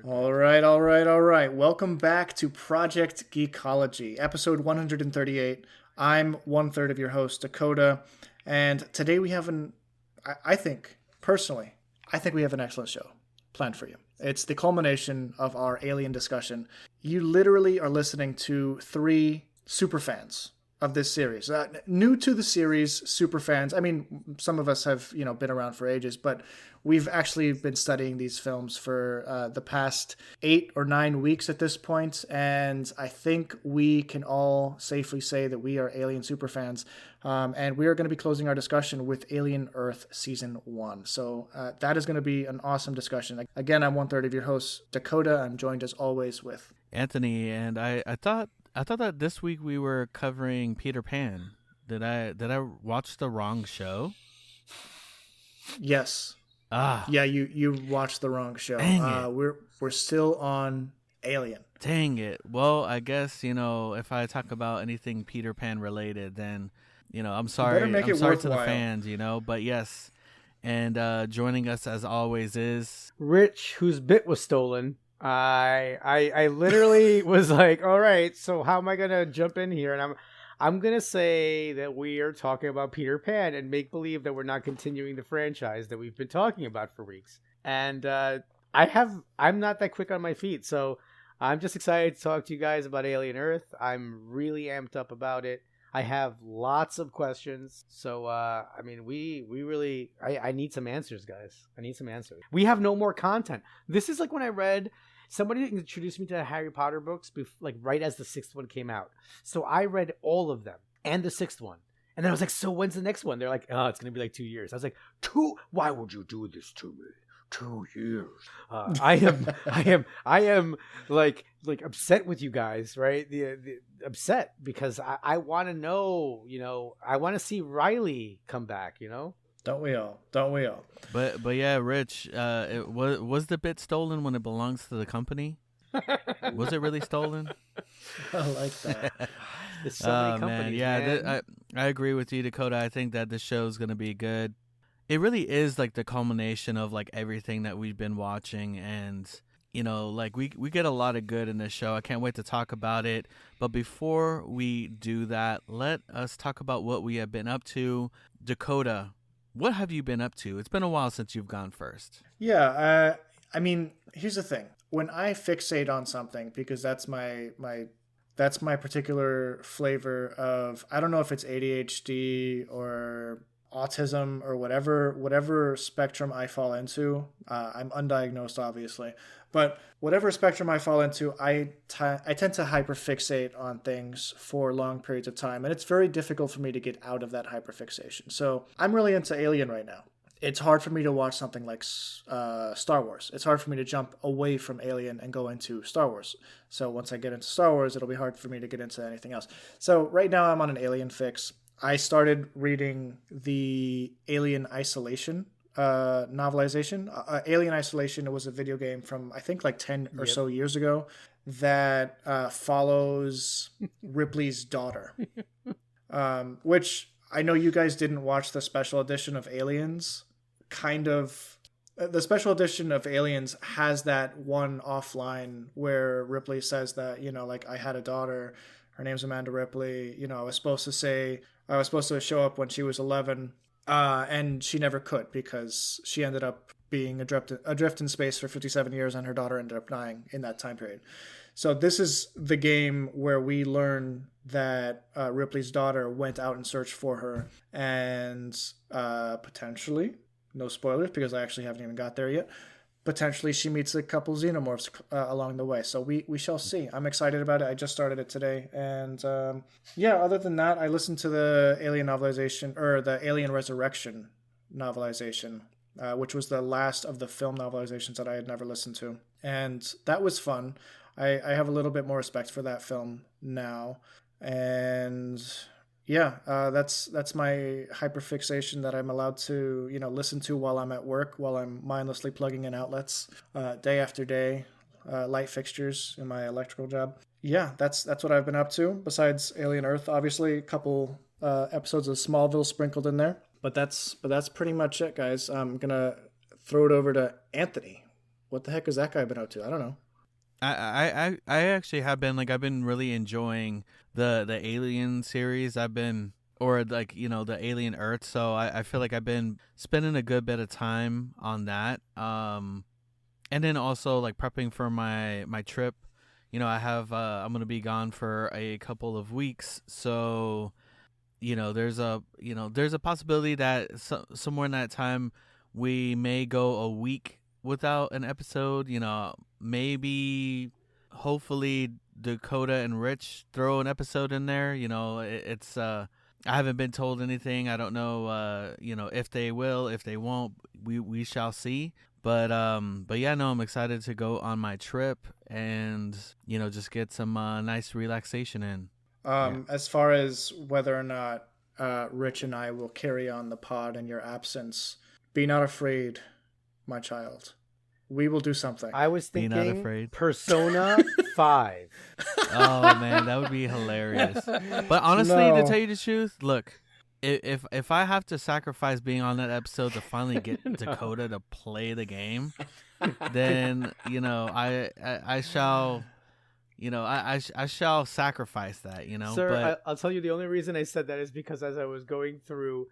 All right. Welcome back to Project Geekology, episode 138. I'm one third of your host, Dakota, and today we have I think we have an excellent show planned for you. It's the culmination of our Alien discussion. You literally are listening to three super fans of this series. New to the series, super fans. I mean, some of us have, been around for ages, but we've actually been studying these films for the past 8 or 9 weeks at this point, and I think we can all safely say that we are Alien super fans, and we are going to be closing our discussion with Alien Earth Season 1. So that is going to be an awesome discussion. Again, I'm one third of your host, Dakota. I'm joined as always with Anthony, and I thought that this week we were covering Peter Pan. Did I watch the wrong show? Yes. Yeah, you watched the wrong show. Dang it. We're still on Alien. Dang it. Well, I guess, if I talk about anything Peter Pan related, then, I'm sorry. I'm sorry to the fans, but yes. And joining us as always is Rich, whose bit was stolen. I literally was like, all right, so how am I gonna jump in here? And I'm gonna say that we are talking about Peter Pan and make believe that we're not continuing the franchise that we've been talking about for weeks. And I'm not that quick on my feet, so I'm just excited to talk to you guys about Alien Earth. I'm really amped up about it. I have lots of questions, so we really I need some answers, guys. I need some answers. We have no more content. This is like when I read. Somebody introduced me to the Harry Potter books, right as the 6th one came out. So I read all of them and the 6th one. And then I was like, so when's the next one? They're like, oh, it's going to be like 2 years. I was like, 2? Why would you do this to me? 2 years. I am like upset with you guys, right? The upset because I want to know, I want to see Riley come back, Don't we all? But yeah, Rich, was the bit stolen when it belongs to the company? Was it really stolen? I like that. There's so many companies, man. I agree with you, Dakota. I think that the show's going to be good. It really is like the culmination of like everything that we've been watching, and we get a lot of good in this show. I can't wait to talk about it. But before we do that, let us talk about what we have been up to. Dakota, what have you been up to? It's been a while since you've gone first. Yeah, here's the thing. When I fixate on something, because that's my particular flavor of, I don't know if it's ADHD or autism or whatever spectrum I fall into. I'm undiagnosed, obviously, but whatever spectrum I fall into, I tend to hyperfixate on things for long periods of time, and it's very difficult for me to get out of that hyperfixation. So I'm really into Alien right now. It's hard for me to watch something like Star Wars. It's hard for me to jump away from Alien and go into Star Wars. So once I get into Star Wars, it'll be hard for me to get into anything else. So right now I'm on an Alien fix. I started reading the Alien Isolation novelization. Alien Isolation, it was a video game from, I think, like 10 or so years ago that follows Ripley's daughter, which I know you guys didn't watch the special edition of Aliens. The special edition of Aliens has that one offline where Ripley says that, I had a daughter, her name's Amanda Ripley, I was supposed to show up when she was 11, and she never could because she ended up being adrift in space for 57 years, and her daughter ended up dying in that time period. So this is the game where we learn that Ripley's daughter went out and searched for her, and potentially, no spoilers because I actually haven't even got there yet, potentially she meets a couple xenomorphs along the way. So we shall see. I'm excited about it. I just started it today. And other than that, I listened to the Alien novelization, or the Alien Resurrection novelization, which was the last of the film novelizations that I had never listened to. And that was fun. I have a little bit more respect for that film now. And that's my hyperfixation that I'm allowed to, listen to while I'm at work, while I'm mindlessly plugging in outlets day after day, light fixtures in my electrical job. Yeah, that's what I've been up to. Besides Alien Earth, obviously, a couple episodes of Smallville sprinkled in there. But that's pretty much it, guys. I'm gonna throw it over to Anthony. what the heck has that guy been up to? I don't know. I actually have been like I've been really enjoying the Alien series. I've been or like the Alien Earth. So I feel like I've been spending a good bit of time on that. And then also like prepping for my trip. I have I'm gonna be gone for a couple of weeks, so there's a possibility that somewhere in that time we may go a week without an episode. Maybe hopefully Dakota and Rich throw an episode in there. It's I haven't been told anything. I don't know if they will, if they won't. We shall see. But yeah, no, I'm excited to go on my trip and just get some nice relaxation in. As far as whether or not Rich and I will carry on the pod in your absence, be not afraid, my child. We will do something. I was Be not thinking afraid. Persona 5. Oh man, that would be hilarious. But honestly, to tell you the truth, look, if I have to sacrifice being on that episode to finally get Dakota to play the game, then I shall I shall sacrifice that. Sir, but I'll tell you the only reason I said that is because as I was going through,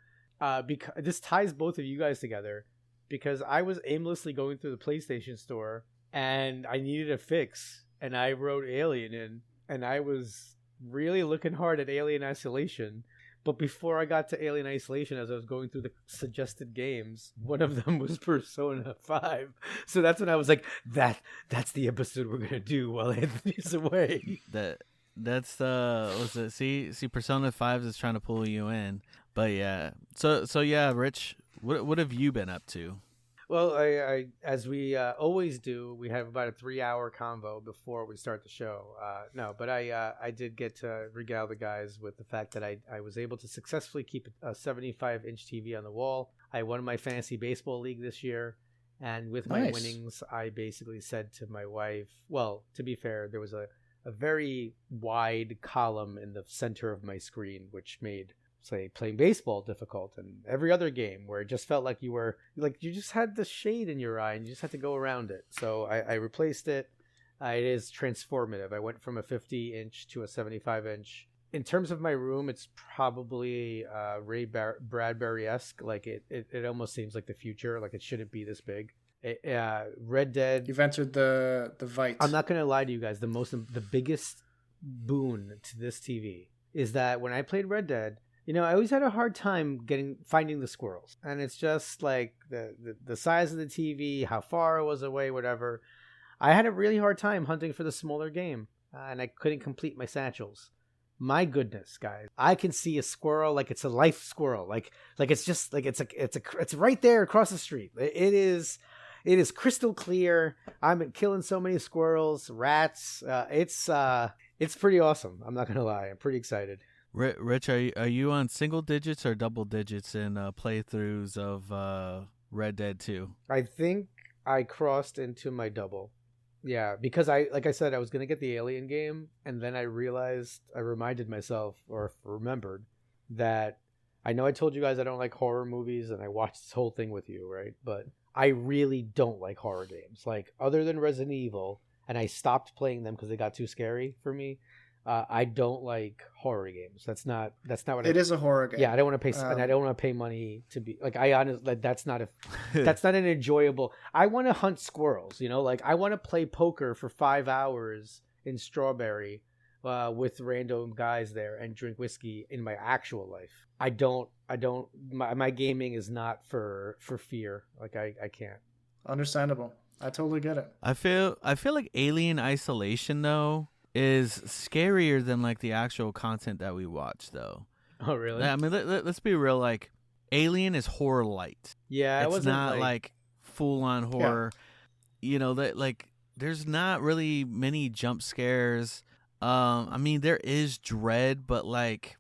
because this ties both of you guys together. Because I was aimlessly going through the PlayStation store and I needed a fix, and I wrote Alien in, and I was really looking hard at Alien Isolation. But before I got to Alien Isolation, as I was going through the suggested games, one of them was Persona 5. So that's when I was like, that's the episode we're gonna do while Anthony's away. That's what's it? See, Persona 5 is trying to pull you in. But yeah, so yeah, Rich, what have you been up to? Well, I as we always do, we have about a 3-hour convo before we start the show. But I did get to regale the guys with the fact that I was able to successfully keep a 75-inch TV on the wall. I won my fantasy baseball league this year, and with my winnings, I basically said to my wife, well, to be fair, there was a very wide column in the center of my screen, which made, say, playing baseball difficult, and every other game where it just felt like you just had the shade in your eye and you just had to go around it. So I replaced it. It is transformative. I went from a 50-inch to a 75-inch. In terms of my room, it's probably Ray Bradbury-esque. Like it almost seems like the future. Like it shouldn't be this big. Red Dead. You've entered the Vite. I'm not gonna lie to you guys. The biggest boon to this TV is that when I played Red Dead, I always had a hard time finding the squirrels, and it's just like the size of the TV, how far it was away, whatever. I had a really hard time hunting for the smaller game, and I couldn't complete my satchels. My goodness, guys, I can see a squirrel like it's a life squirrel, like it's just like it's right there across the street. It is crystal clear. I'm killing so many squirrels, rats. It's pretty awesome. I'm not gonna lie. I'm pretty excited. Rich, are you on single digits or double digits in playthroughs of Red Dead 2? I think I crossed into my double. Yeah, because like I said, I was going to get the Alien game, and then I reminded myself, or remembered, that I know I told you guys I don't like horror movies, and I watched this whole thing with you, right? But I really don't like horror games. Like, other than Resident Evil, and I stopped playing them because they got too scary for me. I don't like horror games. That's not what it is a horror game. Yeah, I don't want to pay, and I don't want to pay money to be like. I honestly, that's not an enjoyable. I want to hunt squirrels. Like I want to play poker for 5 hours in Strawberry, with random guys there and drink whiskey in my actual life. I don't. My gaming is not for fear. Like I can't. Understandable. I totally get it. I feel like Alien Isolation though is scarier than like the actual content that we watch though. Oh really? I mean, let's be real. Like Alien is horror light. Yeah, it's not like full on horror. Yeah. That like there's not really many jump scares. I mean there is dread, but like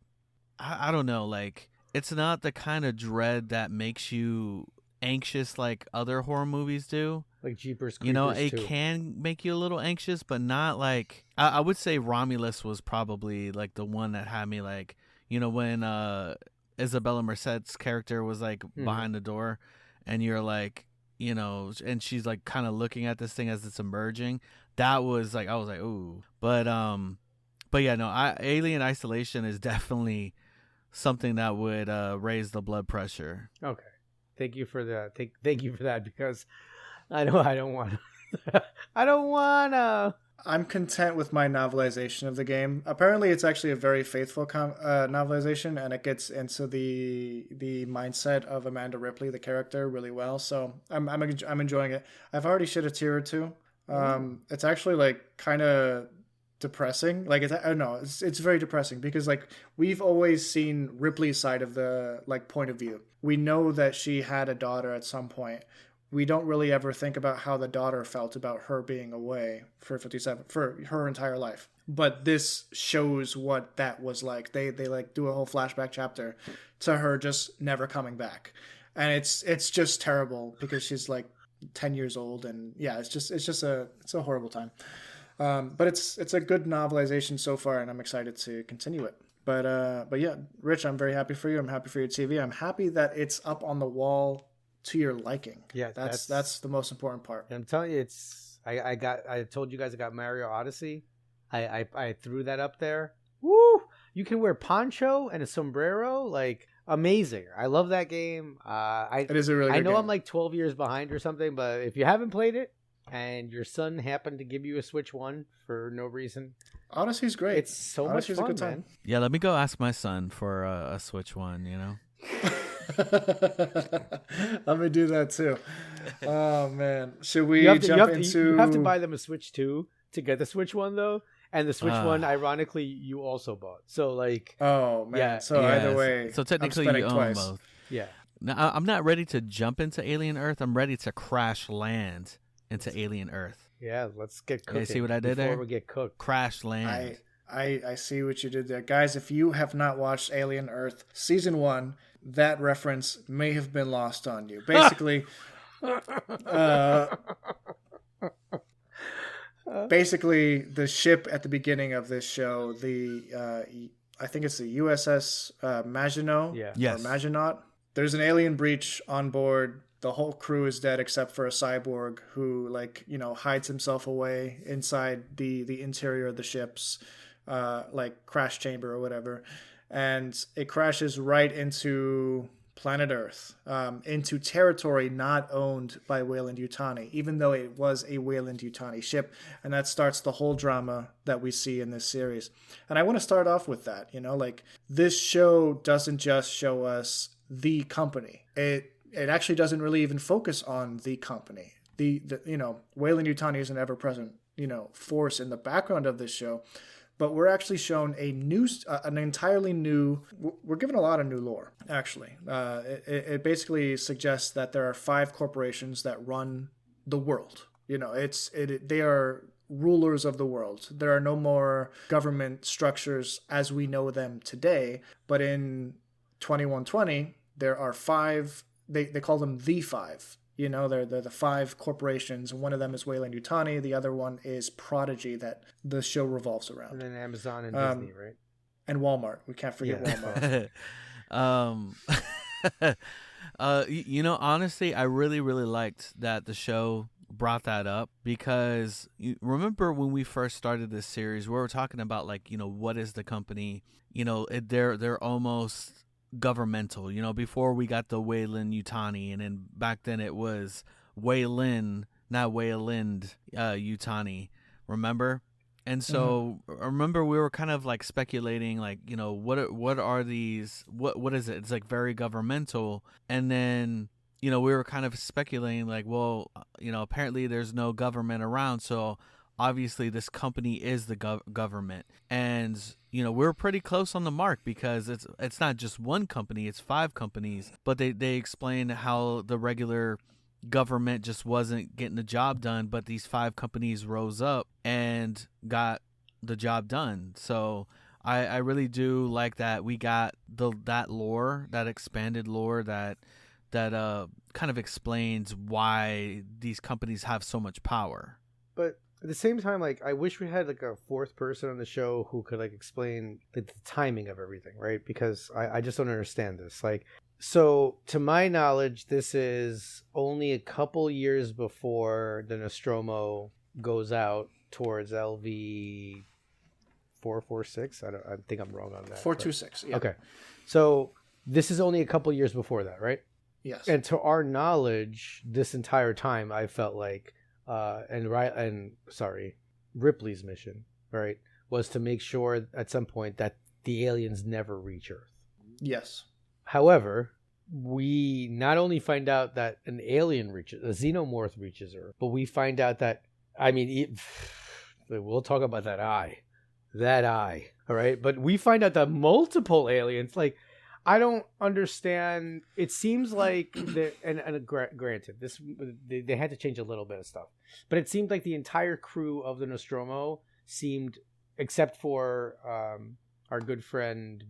I don't know. Like it's not the kind of dread that makes you anxious like other horror movies do. Like Jeepers Creepers it can make you a little anxious, but not like I would say Romulus was probably like the one that had me like, when Isabella Merced's character was like behind the door, and you're like, you know, and she's like kind of looking at this thing as it's emerging. That was like, I was like, ooh. But yeah, no, Alien Isolation is definitely something that would raise the blood pressure. Okay, thank you for that. Thank you for that, because I don't want to. I don't want to. I'm content with my novelization of the game. Apparently, it's actually a very faithful novelization, and it gets into the mindset of Amanda Ripley, the character, really well. So I'm enjoying it. I've already shed a tear or two. It's actually like kind of depressing. Like I don't know, it's very depressing because like we've always seen Ripley's side of the like point of view. We know that she had a daughter at some point. We don't really ever think about how the daughter felt about her being away for 57 for her entire life. But this shows what that was like. They like do a whole flashback chapter to her just never coming back. And it's just terrible because she's like 10 years old, and yeah, it's a horrible time. But it's a good novelization so far, and I'm excited to continue it. But yeah, Rich, I'm very happy for you. I'm happy for your TV. I'm happy that it's up on the wall to your liking. Yeah, that's the most important part. I'm telling you, I told you guys I got Mario Odyssey. I threw that up there. Woo! You can wear poncho and a sombrero, like amazing. I love that game. It is a really good game. I know I'm like 12 years behind or something, but if you haven't played it and your son happened to give you a Switch 1 for no reason, Odyssey's great. It's so much fun, a good time. Man. Yeah, let me go ask my son for a Switch 1, you know? Let me do that too. Oh man, should we you have to buy them a Switch 2 to get the Switch 1 though, and the Switch 1 ironically you also bought. So like, oh man, yeah. So either way, so technically you own twice. Both. Yeah. Now I'm not ready to jump into Alien Earth. I'm ready to crash land into Alien Earth. Yeah, let's get cooking. You see what I did there? Before we get cooked. Crash land. I see what you did there. Guys, if you have not watched Alien Earth Season 1, that reference may have been lost on you. Basically, basically the ship at the beginning of this show, I think it's the USS Maginot. Yeah. Yes. Or Maginot. There's an alien breach on board. The whole crew is dead except for a cyborg who, like, you know, hides himself away inside the interior of the ship's like crash chamber or whatever, and it crashes right into planet Earth, into territory not owned by Weyland-Yutani, even though it was a Weyland-Yutani ship, and that starts the whole drama that we see in this series. And I want to start off with that, you know, like this show doesn't just show us the company. It actually doesn't really even focus on the company. The you know, Weyland-Yutani is an ever-present, you know, force in the background of this show. But we're actually shown an entirely new. We're given a lot of new lore. Actually, it basically suggests that there are 5 corporations that run the world. You know, they are rulers of the world. There are no more government structures as we know them today. But in 2120, there are 5. They call them the 5. You know, they're the 5 corporations. One of them is Weyland-Yutani. The other one is Prodigy that the show revolves around. And then Amazon and Disney, right? And Walmart. We can't forget Walmart. You know, honestly, I really, really liked that the show brought that up, because you remember when we first started this series, we were talking about, like, you know, what is the company? You know, they're almost governmental, you know, before we got the Weyland-Yutani, and then back then it was Weyland, not Weyland-Yutani, remember? And so I remember we were kind of like speculating, like, you know, what are these, what is it? It's like very governmental. And then, you know, we were kind of speculating like, well, you know, apparently there's no government around, so obviously this company is the government. And, you know, we're pretty close on the mark, because it's not just one company, it's 5 companies. But they explain how the regular government just wasn't getting the job done, but these 5 companies rose up and got the job done. So I really do like that we got that lore, that expanded lore that kind of explains why these companies have so much power. But at the same time, like, I wish we had like a 4th person on the show who could like explain the timing of everything, right? Because I just don't understand this. Like, So, to my knowledge, this is only a couple years before the Nostromo goes out towards LV 446. I think I'm wrong on that. 426. Yeah. Okay. So, this is only a couple years before that, right? Yes. And to our knowledge, this entire time, I felt like, Ripley's mission, right, was to make sure at some point that the aliens never reach Earth. Yes. However, we not only find out that a xenomorph reaches Earth, but we find out that, we'll talk about that eye, all right? But we find out that multiple aliens, like, I don't understand. It seems like granted, they had to change a little bit of stuff, but it seemed like the entire crew of the Nostromo seemed, except for our good friend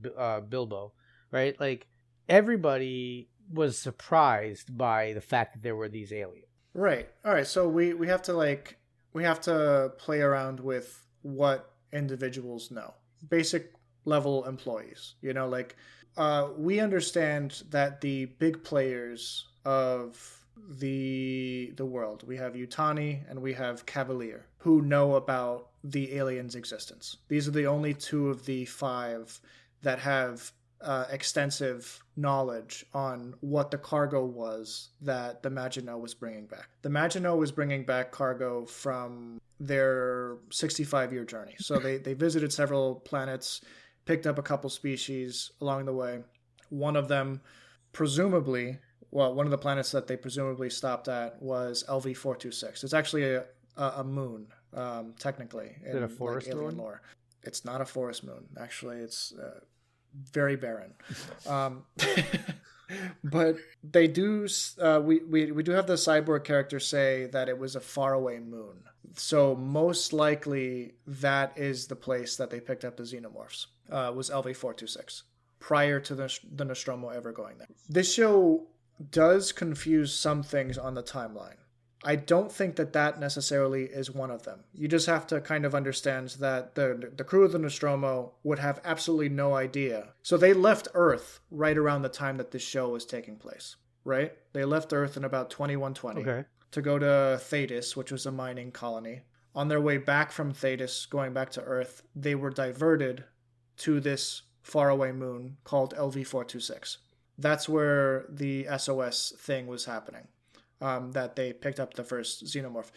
Bilbo, right? Like, everybody was surprised by the fact that there were these aliens. Right. All right. So we have to play around with what individuals know. Basic level employees. We understand that the big players of the world, we have Yutani and we have Kavalier, who know about the aliens' existence. These are the only two of the 5 that have extensive knowledge on what the cargo was that the Maginot was bringing back. The Maginot was bringing back cargo from their 65-year journey. So they visited several planets, picked up a couple species along the way. One of them, one of the planets that they presumably stopped at was LV-426. It's actually a moon, technically. Is it a forest alien lore. It's not a forest moon. Actually, it's very barren. But they do. We do have the cyborg character say that it was a faraway moon. So most likely that is the place that they picked up the xenomorphs. Was LV-426 prior to the Nostromo ever going there. This show does confuse some things on the timeline. I don't think that necessarily is one of them. You just have to kind of understand that the crew of the Nostromo would have absolutely no idea. So they left Earth right around the time that this show was taking place, right? They left Earth in about 2120 to go to Thetis, which was a mining colony. On their way back from Thetis, going back to Earth, they were diverted to this faraway moon called LV-426. That's where the SOS thing was happening. That they picked up the first xenomorph.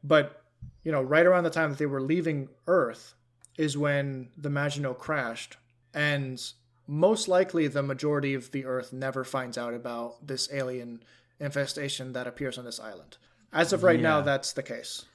But, right around the time that they were leaving Earth is when the Maginot crashed. And most likely the majority of the Earth never finds out about this alien infestation that appears on this island. As of right now, that's the case.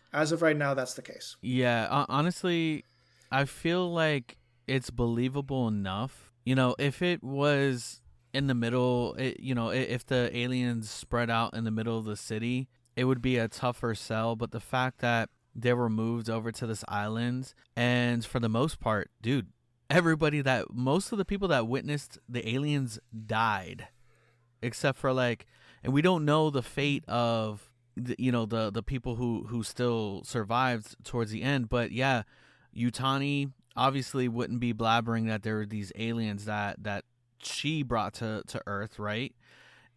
Yeah, honestly, I feel like it's believable enough. If it was in the middle, if the aliens spread out in the middle of the city, it would be a tougher sell. But the fact that they were moved over to this island, and for the most part, dude, most of the people that witnessed the aliens died, except for and we don't know the fate of the people who still survived towards the end. But yeah, Yutani obviously wouldn't be blabbering that there were these aliens that she brought to Earth, right?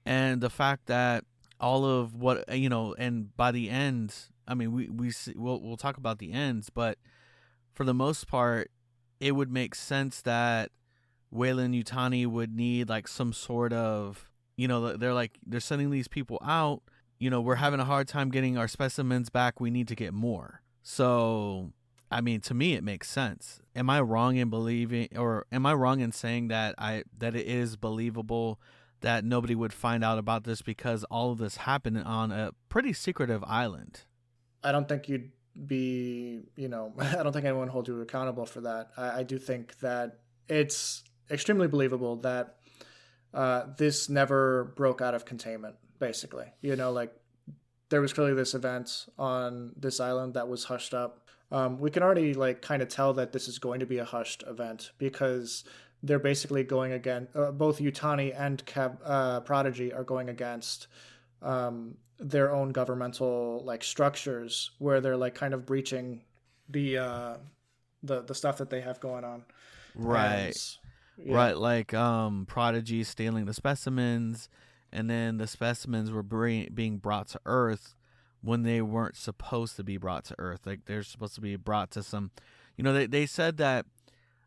And the fact that all of what and by the end, we'll talk about the ends, but for the most part, it would make sense that Weyland Yutani would need some sort of, they're sending these people out. We're having a hard time getting our specimens back. We need to get more. So, to me, it makes sense. Am I wrong in believing, or am I wrong in saying that it is believable that nobody would find out about this because all of this happened on a pretty secretive island? I don't think you'd be, I don't think anyone holds you accountable for that. I do think that it's extremely believable that this never broke out of containment, basically. There was clearly this event on this island that was hushed up. We can already kind of tell that this is going to be a hushed event because they're basically going against both Yutani and Prodigy are going against their own governmental structures where they're kind of breaching the stuff that they have going on. Right. Yeah. right? Like Prodigy stealing the specimens, and then the specimens were being brought to Earth when they weren't supposed to be brought to Earth. Like they're supposed to be brought to some, they said that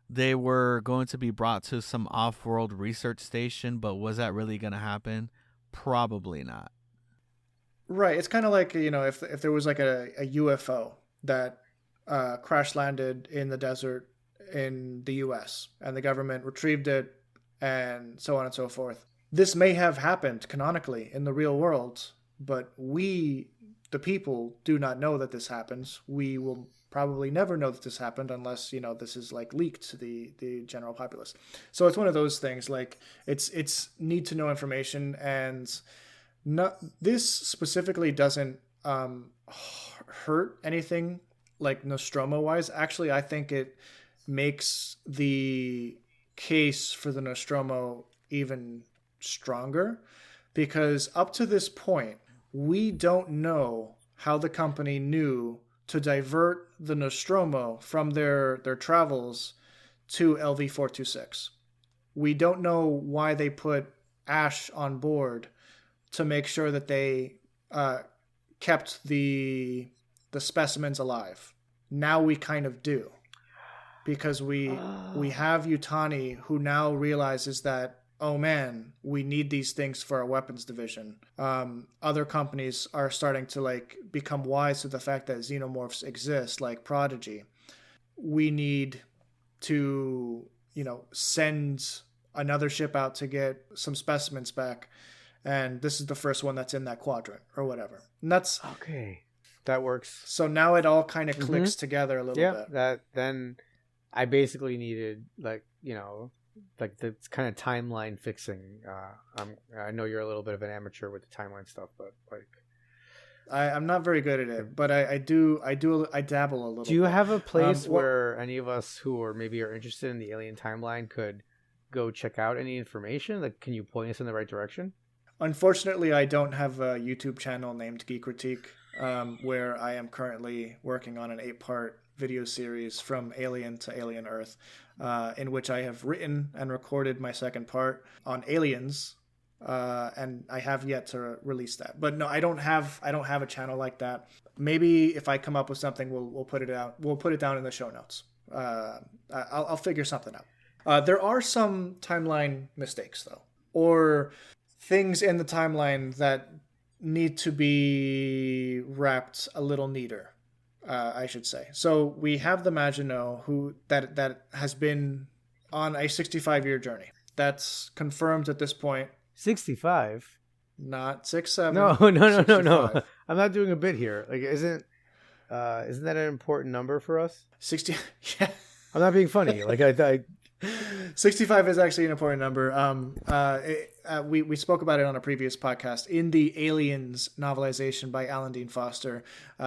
they were going to be brought to some off-world research station, but was that really going to happen? Probably not. Right. It's kind of like, if there was like a UFO that crash landed in the desert in the US and the government retrieved it and so on and so forth. This may have happened canonically in the real world, but we, the people, do not know that this happens. We will probably never know that this happened unless, this is like leaked to the general populace. So it's one of those things, like it's need to know information, and this specifically doesn't hurt anything like Nostromo wise. Actually, I think it makes the case for the Nostromo even stronger, because up to this point, we don't know how the company knew to divert the Nostromo from their travels to LV-426. We don't know why they put Ash on board to make sure that they kept the specimens alive. Now we kind of do, because we have Yutani, who now realizes that, oh man, we need these things for our weapons division. Other companies are starting to become wise to the fact that xenomorphs exist, like Prodigy. We need to, send another ship out to get some specimens back. And this is the first one that's in that quadrant or whatever. And that's okay. That works. So now it all kind of clicks together a little bit. Yeah, then I basically needed the kind of timeline fixing. I know you're a little bit of an amateur with the timeline stuff, but I'm not very good at it, but I dabble a little. Do you bit. Have a place where any of us who are interested in the alien timeline could go check out any information? Like, can you point us in the right direction? Unfortunately, I don't have a YouTube channel named Geek Critique, where I am currently working on an 8-part video series from Alien to Alien Earth, in which I have written and recorded my second part on aliens, and I have yet to release that. But no, I don't have a channel like that. Maybe if I come up with something, we'll put it out. We'll put it down in the show notes. I'll figure something out. There are some timeline mistakes though, or things in the timeline that need to be wrapped a little neater, I should say. So we have the Maginot, who that has been on a 65-year journey. That's confirmed at this point. 65? Not 67. No. I'm not doing a bit here. Like, isn't that an important number for us? 60. Yeah. I'm not being funny. Like, I 65 is actually an important number. We spoke about it on a previous podcast. In the Aliens novelization by Alan Dean Foster,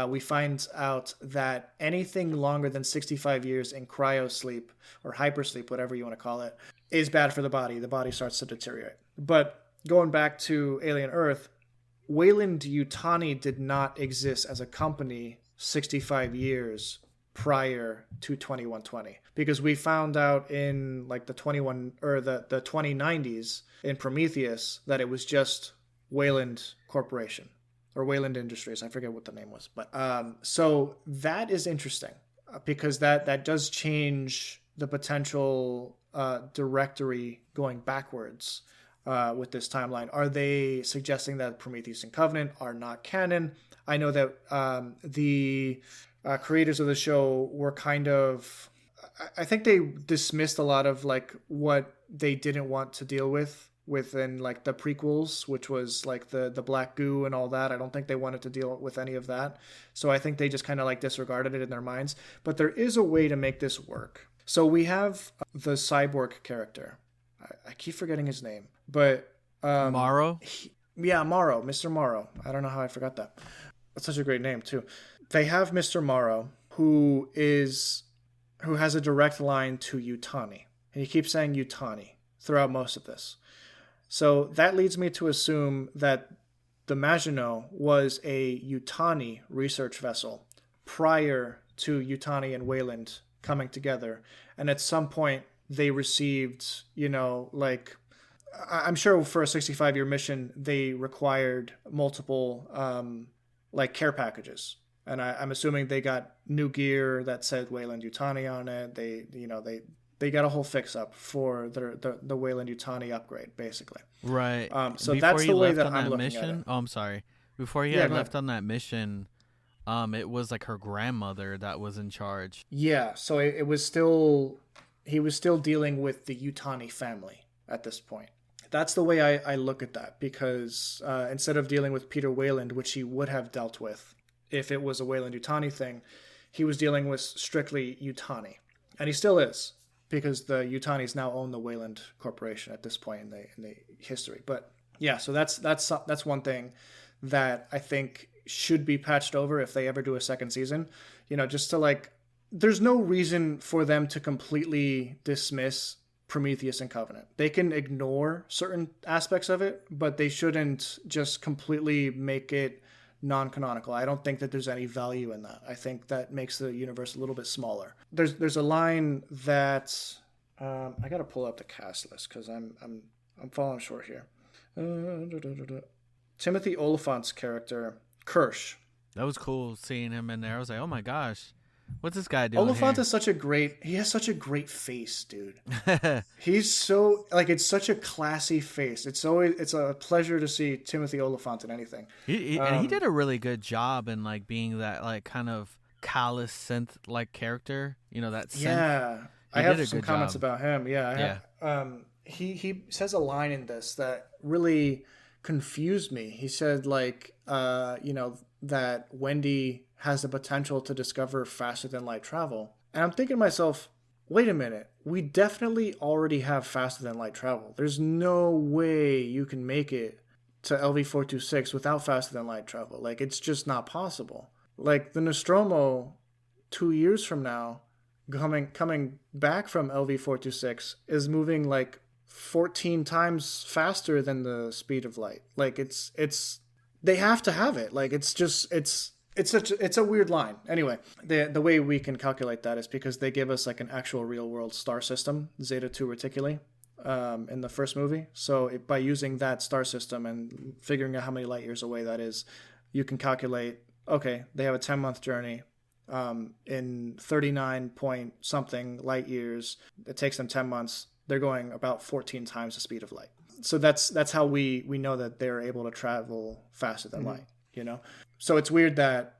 we find out that anything longer than 65 years in cryosleep or hypersleep, whatever you want to call it, is bad for the body. The body starts to deteriorate. But going back to Alien Earth, Weyland-Yutani did not exist as a company 65 years prior to 2120, because we found out in the 2090s in Prometheus that it was just Weyland Corporation or Weyland Industries. I forget what the name was, but so that is interesting, because that does change the potential directory going backwards with this timeline. Are they suggesting that Prometheus and Covenant are not canon? I know that the creators of the show were kind of, I think they dismissed a lot of what they didn't want to deal with within the prequels, which was the black goo and all that. I don't think they wanted to deal with any of that. So I think they just kind of disregarded it in their minds. But there is a way to make this work. So we have the cyborg character. I keep forgetting his name, but Morrow? Morrow, Mr. Morrow. I don't know how I forgot that. That's such a great name too. They have Mr. Morrow, who has a direct line to Yutani. And he keeps saying Yutani throughout most of this. So that leads me to assume that the Maginot was a Yutani research vessel prior to Yutani and Weyland coming together. And at some point, they received, like, I'm sure for a 65-year mission, they required multiple, like, care packages. And I'm assuming they got new gear that said Weyland-Yutani on it. They got a whole fix-up for the Weyland-Yutani upgrade, basically. Right. So Before that's he the way left that on I'm that looking mission. at it. Oh, I'm sorry. Before he had left on that mission, it was like her grandmother that was in charge. Yeah, so it was still, he was still dealing with the Yutani family at this point. That's the way I look at that, because instead of dealing with Peter Weyland, which he would have dealt with if it was a Weyland-Yutani thing, he was dealing with strictly Yutani. And he still is, because the Yutanis now own the Weyland Corporation at this point in the history. But yeah, so that's one thing that I think should be patched over if they ever do a second season. Just to, like, there's no reason for them to completely dismiss Prometheus and Covenant. They can ignore certain aspects of it, but they shouldn't just completely make it non-canonical. I don't think that there's any value in that. I think that makes the universe a little bit smaller. There's a line that I gotta pull up the cast list because I'm falling short here. Timothy Oliphant's character Kirsh. That was cool seeing him in there. I was like, oh my gosh, what's this guy doing? Oliphant here? he has such a great face, dude. He's so, like, it's such a classy face. It's a pleasure to see Timothy Oliphant in anything. And he did a really good job in, like, being that, like, kind of callous synth like character. That synth. Yeah, I have some comments about him. Yeah, yeah. He says a line in this that really confused me. He said, like, that Wendy has the potential to discover faster than light travel. And I'm thinking to myself, wait a minute, we definitely already have faster than light travel. There's no way you can make it to LV-426 without faster than light travel. Like, it's just not possible. Like, the Nostromo 2 years from now, coming back from LV-426, is moving like 14 times faster than the speed of light. Like, it's they have to have it. Like, it's a weird line. Anyway, the way we can calculate that is because they give us, like, an actual real world star system, Zeta 2 Reticuli, in the first movie. So by using that star system and figuring out how many light years away that is, you can calculate, okay, they have a 10-month journey. In 39 point something light years, it takes them 10 months. They're going about 14 times the speed of light. So that's how we know that they're able to travel faster than light, So it's weird that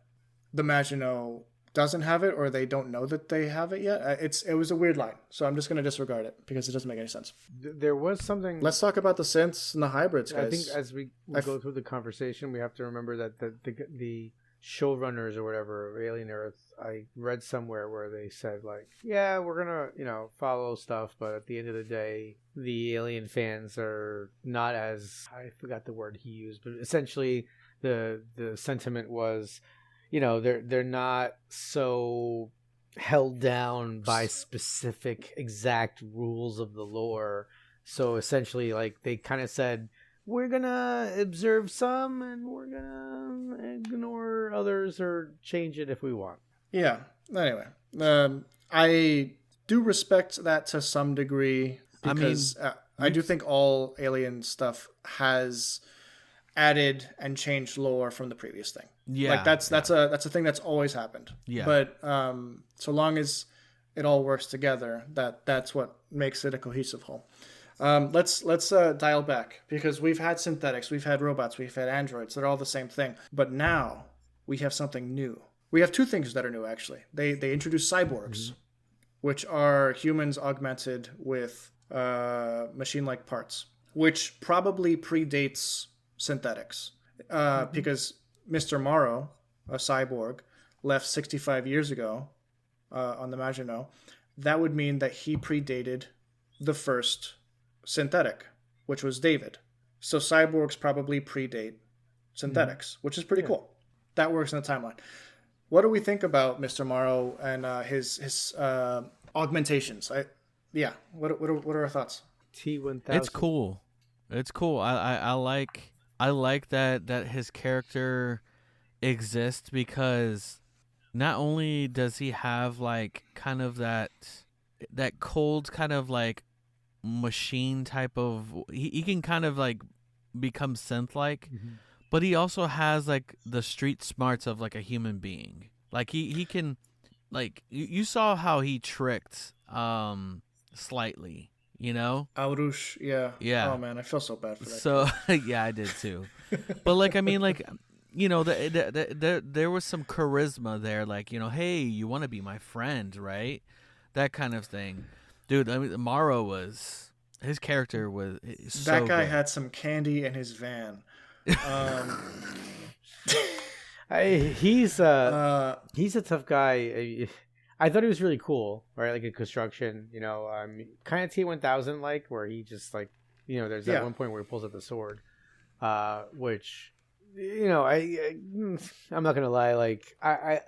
the Maginot doesn't have it, or they don't know that they have it yet. It was a weird line, so I'm just going to disregard it because it doesn't make any sense. There was something. Let's talk about the synths and the hybrids, guys. I think as we go through the conversation, we have to remember that the showrunners or whatever of Alien Earth, I read somewhere where they said, like, yeah, we're gonna follow stuff, but at the end of the day, the Alien fans are not as, I forgot the word he used, but essentially the sentiment was, they're not so held down by specific exact rules of the lore. So essentially, like, they kind of said, we're gonna observe some and we're gonna ignore others or change it if we want. Yeah. Anyway, I do respect that to some degree because I do think all Alien stuff has added and changed lore from the previous thing. Yeah, like that's a thing that's always happened. Yeah, but so long as it all works together, that's what makes it a cohesive whole. Let's dial back, because we've had synthetics, we've had robots, we've had androids. They're all the same thing. But now we have something new. We have two things that are new, actually. They introduce cyborgs, which are humans augmented with machine-like parts, which probably predates synthetics, because Mr. Morrow, a cyborg, left 65 years ago on the Maginot. That would mean that he predated the first synthetic, which was David. So cyborgs probably predate synthetics, which is pretty cool. That works in the timeline. What do we think about Mr. Morrow and his augmentations? What are our thoughts? T-1000. It's cool. I like that his character exists, because not only does he have, like, kind of that that cold kind of like machine type of. He can kind of like become synth like, but he also has like the street smarts of like a human being. Like he can, like you saw how he tricked slightly, you know. Aurush, yeah. Yeah. Oh man, I feel so bad for that. So yeah, I did too. But like, I mean, like, you know, there was some charisma there. Like, you know, hey, you want to be my friend, right? That kind of thing, dude. I mean, Morrow was his character was so that guy good. had some candy in his van. He's a tough guy. I thought he was really cool, right? Like in construction, you know, kind of T-1000 like, where he just like, you know, there's that one point where he pulls out the sword, which, you know, I'm not gonna lie, like I'd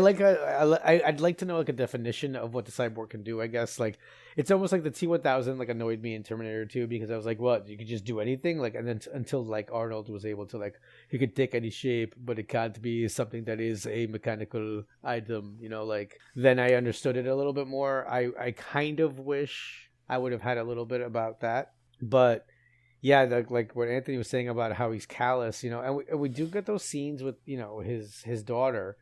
like to know like a definition of what the cyborg can do. I guess like it's almost like the T-1000 like annoyed me in Terminator 2 because I was like, what, you could just do anything, like, and then until like Arnold was able to like he could take any shape, but it can't be something that is a mechanical item, you know, like then I understood it a little bit more. I kind of wish I would have had a little bit about that, but. Yeah, like what Anthony was saying about how he's callous, you know, and we do get those scenes with, you know, his daughter,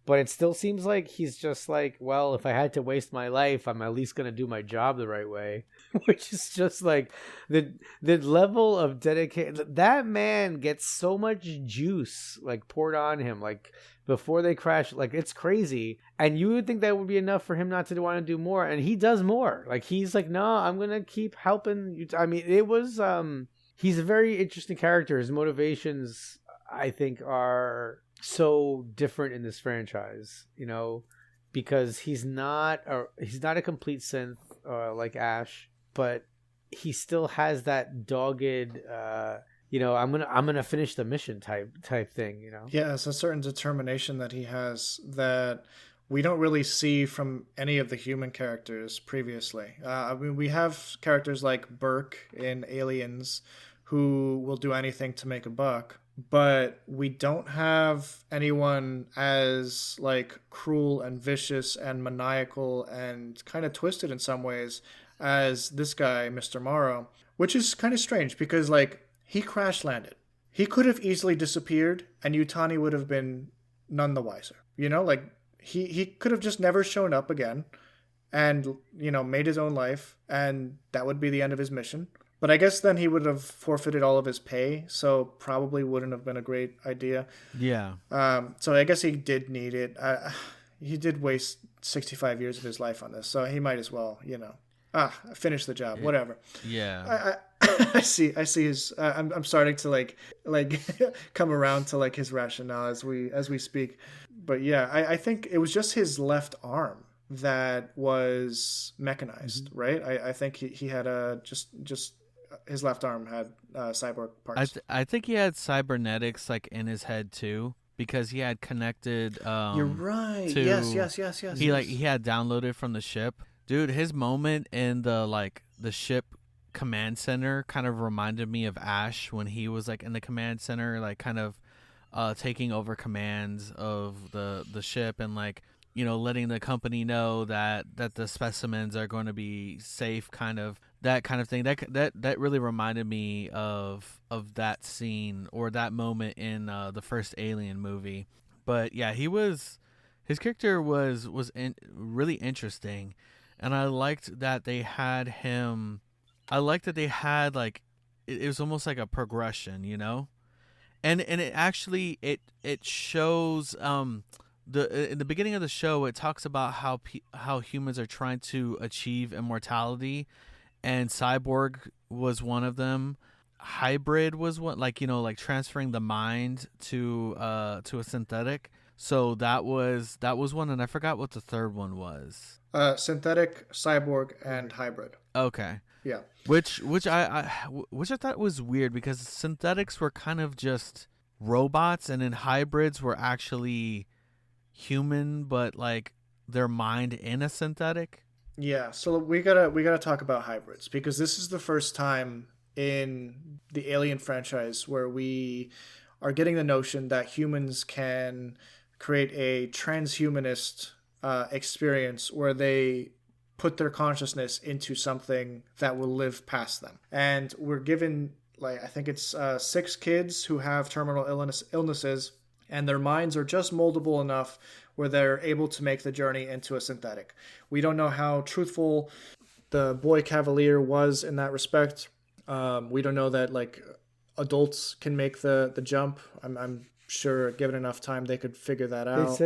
but it still seems like he's just like, well, if I had to waste my life, I'm at least going to do my job the right way, which is just like the level of dedication. That man gets so much juice like poured on him, like before they crash, like it's crazy. And you would think that would be enough for him not to want to do more, and he does more. Like he's like, no, I'm gonna keep helping you. I mean, it was he's a very interesting character. His motivations, I think, are so different in this franchise, you know, because he's not a complete synth like Ash, but he still has that dogged you know, I'm gonna finish the mission type thing, you know. Yeah, it's a certain determination that he has that we don't really see from any of the human characters previously. I mean, we have characters like Burke in Aliens who will do anything to make a buck, but we don't have anyone as like cruel and vicious and maniacal and kind of twisted in some ways as this guy, Mr. Morrow, which is kind of strange because like he crash landed. He could have easily disappeared and Yutani would have been none the wiser. You know, like he could have just never shown up again and, you know, made his own life and that would be the end of his mission. But I guess then he would have forfeited all of his pay, so probably wouldn't have been a great idea. Yeah. So I guess he did need it. He did waste 65 years of his life on this, so he might as well, you know, finish the job, whatever. Yeah. I see his. I'm starting to like come around to like his rationale as we speak. But yeah, I think it was just his left arm that was mechanized, right? I think he had a just his left arm had cyborg parts. I think he had cybernetics like in his head too, because he had connected. You're right. To, Yes. He had downloaded from the ship, dude. His moment in the ship command center kind of reminded me of Ash when he was like in the command center, like kind of taking over commands of the ship and like, you know, letting the company know that the specimens are going to be safe, kind of that kind of thing. That really reminded me of that scene or that moment in the first Alien movie. But yeah, his character was really interesting, and I liked that they had him. I liked that they had like it was almost like a progression, you know, and it actually it shows in the beginning of the show, it talks about how humans are trying to achieve immortality, and cyborg was one of them. Hybrid was one, like, you know, like transferring the mind to a synthetic. So that was one, and I forgot what the third one was. Synthetic, cyborg, and hybrid. Okay. Yeah. Which I thought was weird because synthetics were kind of just robots, and then hybrids were actually human, but like their mind in a synthetic. Yeah, so we gotta talk about hybrids because this is the first time in the Alien franchise where we are getting the notion that humans can create a transhumanist experience where they put their consciousness into something that will live past them. And we're given, like, I think it's 6 kids who have terminal illnesses, and their minds are just moldable enough where they're able to make the journey into a synthetic. We don't know how truthful the boy Kavalier was in that respect. We don't know that, like, adults can make the jump. I'm sure given enough time they could figure that out.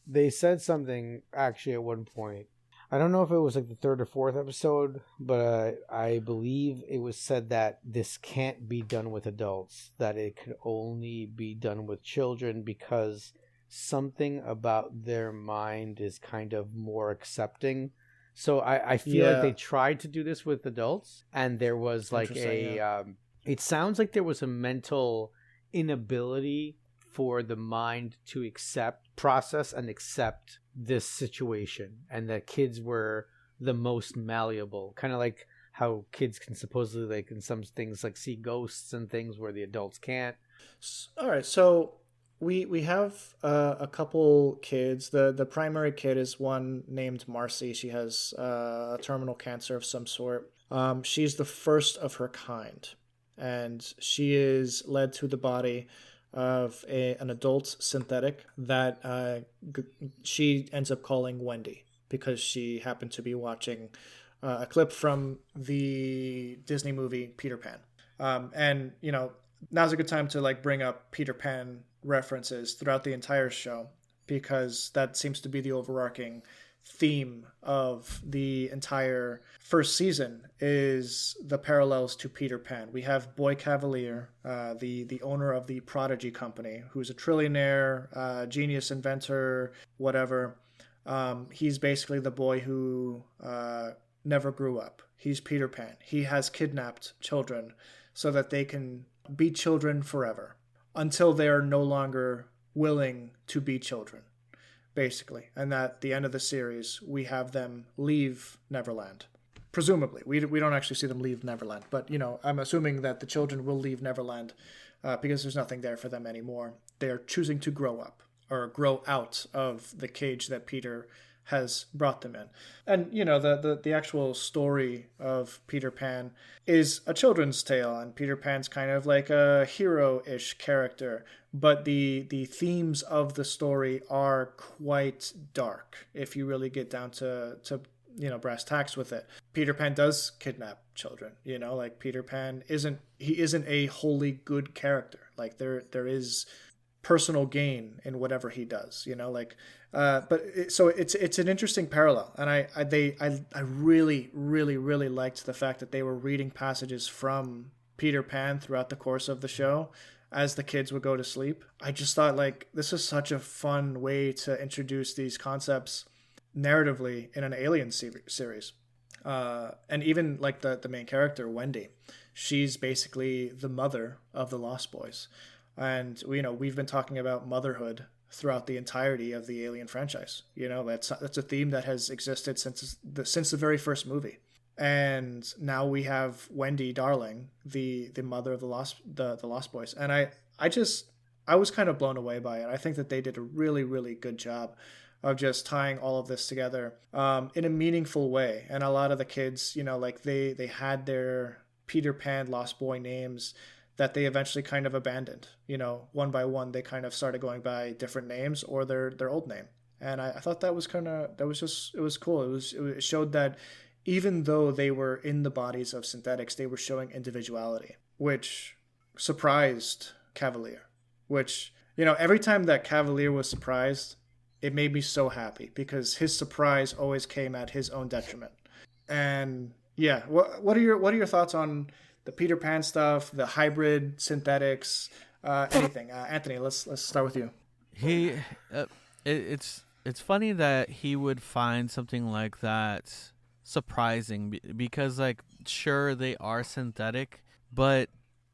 They said something actually at one point. I don't know if it was like the 3rd or 4th episode, but I believe it was said that this can't be done with adults, that it could only be done with children because something about their mind is kind of more accepting. So I feel like they tried to do this with adults, and there was like it sounds like there was a mental inability for the mind to process and accept this situation, and that kids were the most malleable, kind of like how kids can supposedly, like in some things, like see ghosts and things where the adults can't. All right, so we have a couple kids. The primary kid is one named Marcy. She has a terminal cancer of some sort. She's the first of her kind, and she is led to the body of an adult synthetic that she ends up calling Wendy because she happened to be watching a clip from the Disney movie Peter Pan. And, you know, now's a good time to like bring up Peter Pan references throughout the entire show, because that seems to be the overarching theme of the entire first season is the parallels to Peter Pan. We have Boy Kavalier, the owner of the Prodigy company, who's a trillionaire, genius inventor, whatever. He's basically the boy who never grew up. He's Peter Pan. He has kidnapped children so that they can be children forever until they are no longer willing to be children, basically. And at the end of the series, we have them leave Neverland. Presumably. We don't actually see them leave Neverland. But, you know, I'm assuming that the children will leave Neverland because there's nothing there for them anymore. They're choosing to grow up or grow out of the cage that Peter has brought them in. And, you know, the actual story of Peter Pan is a children's tale, and Peter Pan's kind of like a hero-ish character, but the themes of the story are quite dark if you really get down to you know, brass tacks with it. Peter Pan does kidnap children, you know, like Peter Pan isn't a wholly good character. Like there is personal gain in whatever he does, you know, like so it's an interesting parallel, and I really liked the fact that they were reading passages from Peter Pan throughout the course of the show as the kids would go to sleep. I just thought, like, this is such a fun way to introduce these concepts narratively in an Alien series. And even like the main character, Wendy, she's basically the mother of the Lost Boys. And, you know, we've been talking about motherhood throughout the entirety of the Alien franchise. You know, that's a theme that has existed since the very first movie. And now we have Wendy Darling, the mother of the Lost Boys. And I was kind of blown away by it. I think that they did a really good job of just tying all of this together in a meaningful way. And a lot of the kids, you know, like they had their Peter Pan Lost Boy names that they eventually kind of abandoned. You know, one by one, they kind of started going by different names or their old name. And I thought it was cool. It showed that even though they were in the bodies of synthetics, they were showing individuality, which surprised Kavalier. Which, you know, every time that Kavalier was surprised, it made me so happy, because his surprise always came at his own detriment. And yeah, what are your thoughts on the Peter Pan stuff, the hybrid synthetics, anything? Anthony, let's start with you. It's funny that he would find something like that surprising, because, like, sure, they are synthetic, but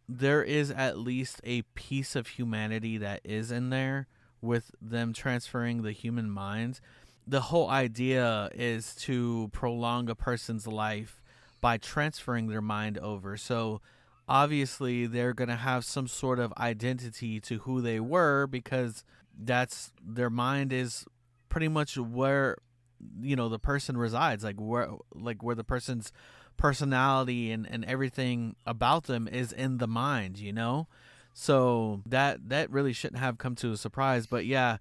there is at least a piece of humanity that is in there with them transferring the human mind. The whole idea is to prolong a person's life by transferring their mind over. So obviously they're going to have some sort of identity to who they were, because that's their mind is pretty much where the person resides, like where the person's personality and everything about them is in the mind, so that really shouldn't have come to a surprise. But yeah,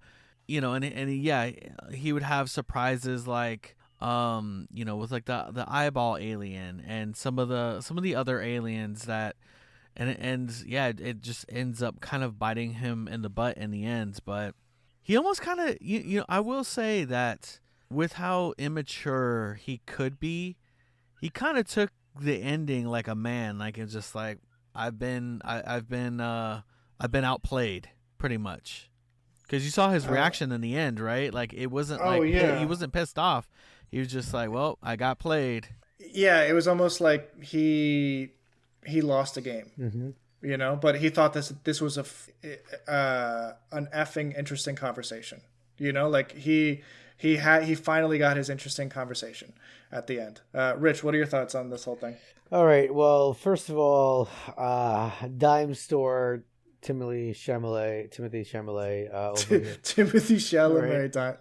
and yeah, he would have surprises like with like the eyeball alien and some of the other aliens that and yeah, it just ends up kind of biting him in the butt in the end. But he almost kind of I will say that with how immature he could be, he kind of took the ending like a man. Like it's just like I've been outplayed pretty much. Because you saw his reaction in the end, right? Like it wasn't he wasn't pissed off. He was just like, "Well, I got played." Yeah, it was almost like he lost a game, But he thought this was an effing interesting conversation, Like he finally got his interesting conversation at the end. Rich, what are your thoughts on this whole thing? All right. Well, first of all, dime store Timothy Chalamet over here. Timothy Chalamet.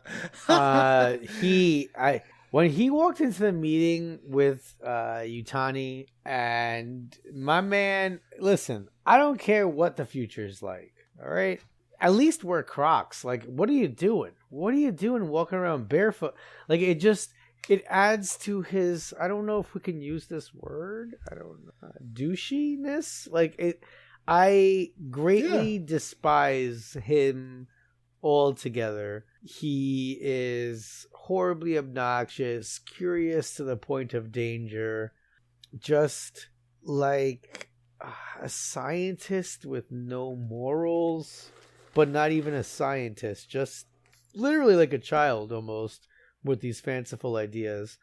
Right. When he walked into the meeting with Yutani and my man, listen, I don't care what the future is like. All right. At least wear Crocs. Like, what are you doing? What are you doing walking around barefoot? Like, it adds to his, I don't know if we can use this word. I don't know. Douchiness? Like, I greatly despise him altogether. He is horribly obnoxious, curious to the point of danger, just like a scientist with no morals, but not even a scientist, just literally like a child almost with these fanciful ideas.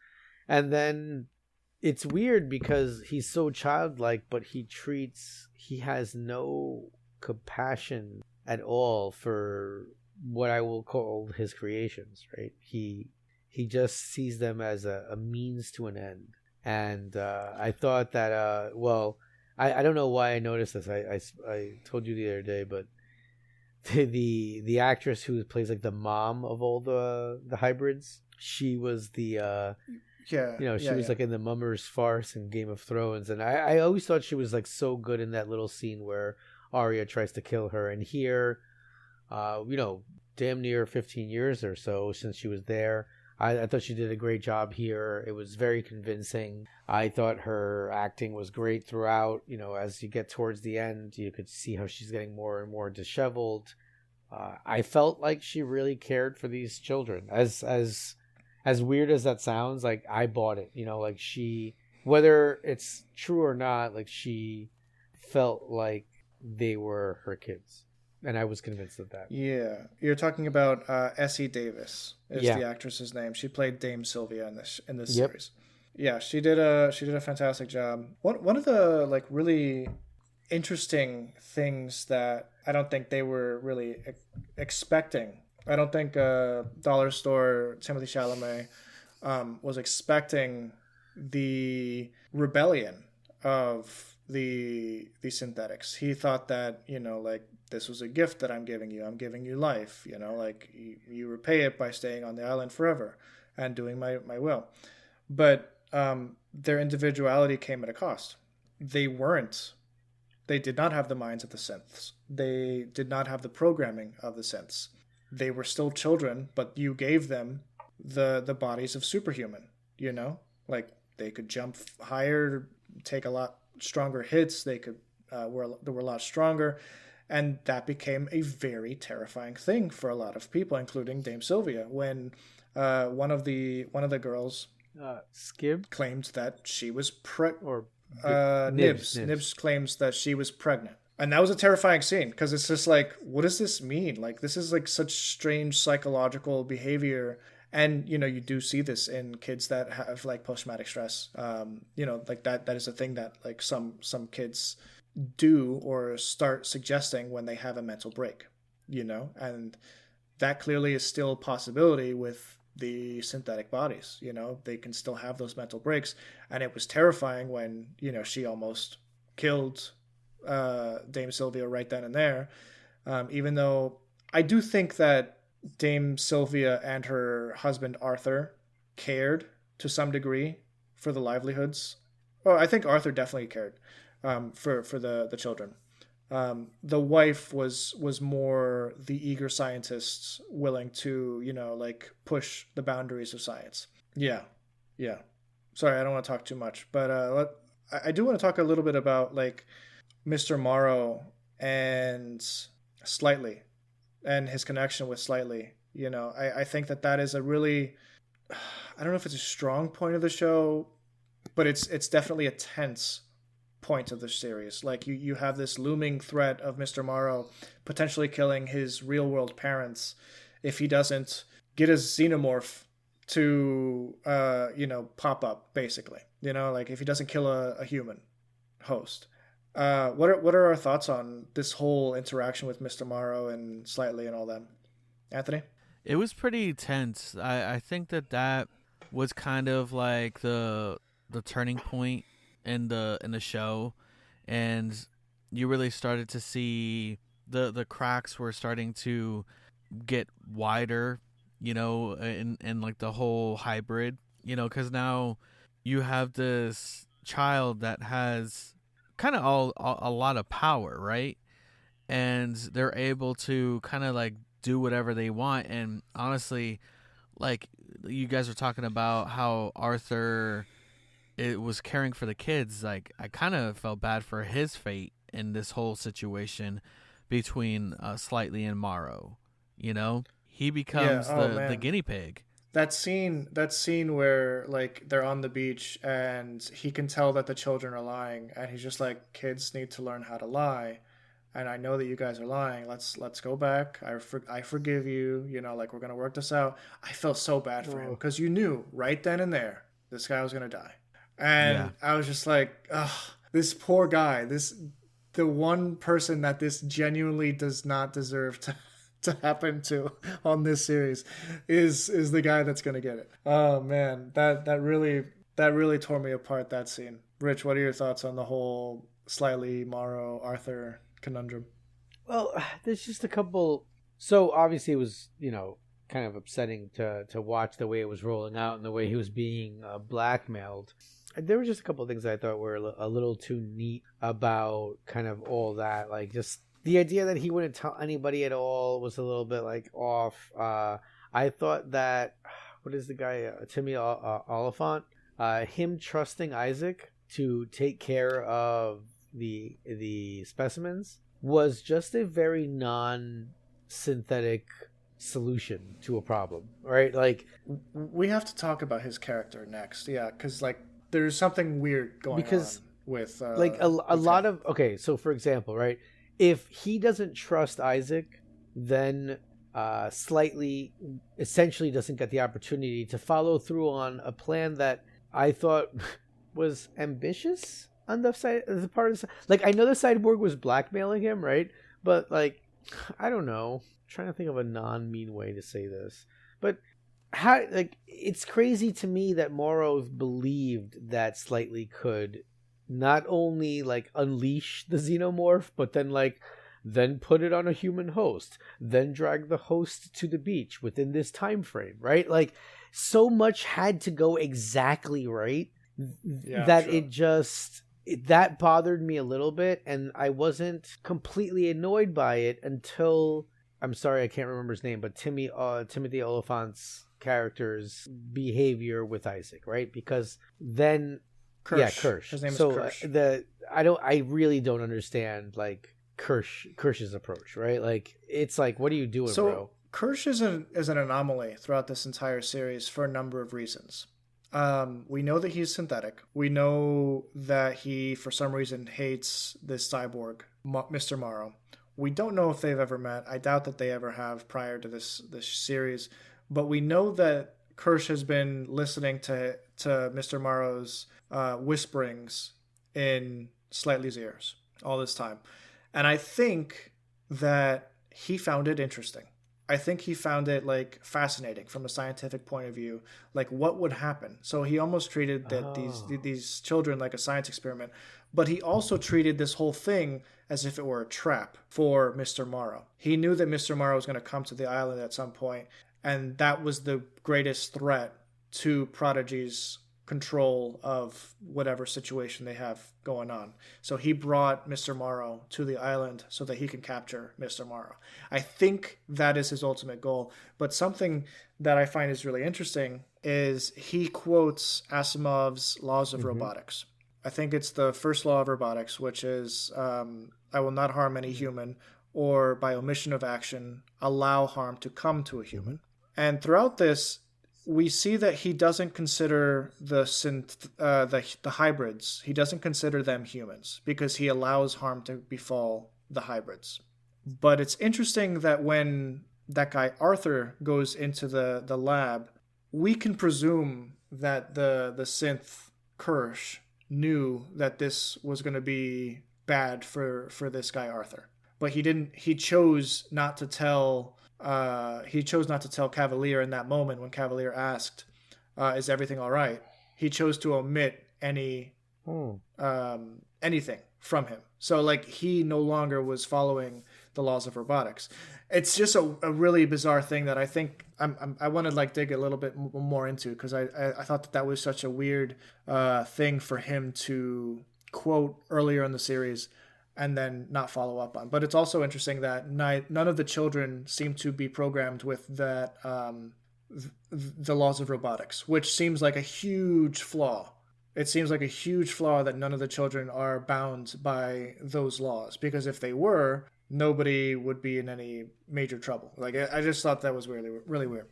And then it's weird because he's so childlike, but he has no compassion at all for what I will call his creations, right? He just sees them as a means to an end. And I thought that, I don't know why I noticed this. I told you the other day, but the actress who plays like the mom of all the hybrids, she was the she was like in the Mummers farce in Game of Thrones, and I always thought she was like so good in that little scene where Arya tries to kill her. And here, damn near 15 years or so since she was there, I thought she did a great job here. It was very convincing. I thought her acting was great throughout. As you get towards the end, you could see how she's getting more and more disheveled. I felt like she really cared for these children. As weird as that sounds, like I bought it. Like she, whether it's true or not, like she felt like they were her kids. And I was convinced of that. Yeah. You're talking about Essie Davis is the actress's name. She played Dame Sylvia in this series. Yeah, she did a fantastic job. One of the like really interesting things that I don't think they were really expecting. I don't think Dollar Store Timothy Chalamet was expecting the rebellion of the synthetics. He thought that, like, this was a gift that I'm giving you. I'm giving you life, like you repay it by staying on the island forever and doing my will. But their individuality came at a cost. They did not have the minds of the synths. They did not have the programming of the synths. They were still children, but you gave them the bodies of superhuman, like they could jump higher, take a lot stronger hits. They were a lot stronger. And that became a very terrifying thing for a lot of people, including Dame Sylvia, when one of the girls Skib claimed that she was Nibs claims that she was pregnant. And that was a terrifying scene because it's just like, what does this mean? Like, this is like such strange psychological behavior. And, you do see this in kids that have like post-traumatic stress. Like that is a thing that like some kids do or start suggesting when they have a mental break, and that clearly is still a possibility with the synthetic bodies. They can still have those mental breaks. And it was terrifying when, she almost killed Dame Sylvia right then and there. Even though I do think that Dame Sylvia and her husband Arthur cared to some degree for the livelihoods. Well, I think Arthur definitely cared for the children. The wife was more the eager scientists willing to, like push the boundaries of science. Yeah. Yeah. Sorry, I don't want to talk too much, but I do want to talk a little bit about like Mr. Morrow and Slightly and his connection with Slightly. I think that is a really, I don't know if it's a strong point of the show, but it's definitely a tense point of the series. Like you have this looming threat of Mr. Morrow potentially killing his real world parents if he doesn't get his xenomorph to pop up, basically. Like if he doesn't kill a human host. What are our thoughts on this whole interaction with Mr. Morrow and Slightly and all them? Anthony? It was pretty tense. I think that was kind of like the turning point in the show, and you really started to see the cracks were starting to get wider, in like the whole hybrid, because now you have this child that has kind of a lot of power, right? And they're able to kind of like do whatever they want. And honestly, like you guys were talking about how Arthur was caring for the kids, like I kind of felt bad for his fate in this whole situation between Slightly and Morrow. He becomes the guinea pig. That scene where like they're on the beach and he can tell that the children are lying, and he's just like, kids need to learn how to lie, and I know that you guys are lying. Let's go back. I forgive you. Like we're gonna work this out. I felt so bad for him because you knew right then and there this guy was gonna die, and I was just like, ugh, this poor guy. The one person that this genuinely does not deserve to happen to on this series is the guy that's gonna get it. Oh man, that really tore me apart, that scene. Rich, what are your thoughts on the whole Slightly Morrow Arthur conundrum? Well, there's just a couple. So obviously it was kind of upsetting to watch the way it was rolling out and the way he was being blackmailed. There were just a couple of things I thought were a little too neat about kind of all that, like just the idea that he wouldn't tell anybody at all was a little bit like off. I thought that, what is the guy, Timmy Oliphant, him trusting Isaac to take care of the specimens was just a very non-synthetic solution to a problem, right? Like, we have to talk about his character next, yeah, because like there's something weird going on with like a lot of, okay, so for example, right, if he doesn't trust Isaac, then Slightly essentially doesn't get the opportunity to follow through on a plan that I thought was ambitious on the side, as a part of the, like, I know the cyborg was blackmailing him, right? But like, I don't know, I'm trying to think of a non-mean way to say this, but how, like, it's crazy to me that Morrow believed that Slightly could not only like unleash the xenomorph, but then put it on a human host, then drag the host to the beach within this time frame, right? Like, so much had to go exactly right that that bothered me a little bit, and I wasn't completely annoyed by it until, I'm sorry, I can't remember his name, but Timothy Oliphant's character's behavior with Isaac, right? Because then Kirsh. Yeah, Kirsh. His name is Kirsh. I really don't understand like Kirsh's approach, right? Like, it's like, what are you doing, bro? Kirsh is an anomaly throughout this entire series for a number of reasons. We know that he's synthetic. We know that he, for some reason, hates this cyborg, Mr. Morrow. We don't know if they've ever met. I doubt that they ever have prior to this series. But we know that Kirsh has been listening to Mr. Morrow's whisperings in Slightly's ears all this time. And I think that he found it interesting. I think he found it like fascinating from a scientific point of view, like what would happen. So he almost treated these children like a science experiment, but he also treated this whole thing as if it were a trap for Mr. Morrow. He knew that Mr. Morrow was going to come to the island at some point, and that was the greatest threat to Prodigy's control of whatever situation they have going on. So he brought Mr. Morrow to the island so that he can capture Mr. Morrow. I think that is his ultimate goal. But something that I find is really interesting is he quotes Asimov's laws of robotics. I think it's the first law of robotics, which is I will not harm any human, or by omission of action, allow harm to come to a human. And throughout this, we see that he doesn't consider the hybrids. He doesn't consider them humans because he allows harm to befall the hybrids. But it's interesting that when that guy Arthur goes into the lab, we can presume that the synth Kirsh knew that this was going to be bad for this guy Arthur. But he chose not to tell Kavalier in that moment when Kavalier asked, is everything all right? He chose to omit anything from him. So like he no longer was following the laws of robotics. It's just a really bizarre thing that I think I want to like dig a little bit more into, because I thought that was such a weird thing for him to quote earlier in the series and then not follow up on. But it's also interesting that none of the children seem to be programmed with that the laws of robotics, which seems like a huge flaw. It seems like a huge flaw that none of the children are bound by those laws, because if they were, nobody would be in any major trouble. Like I just thought that was really, really weird.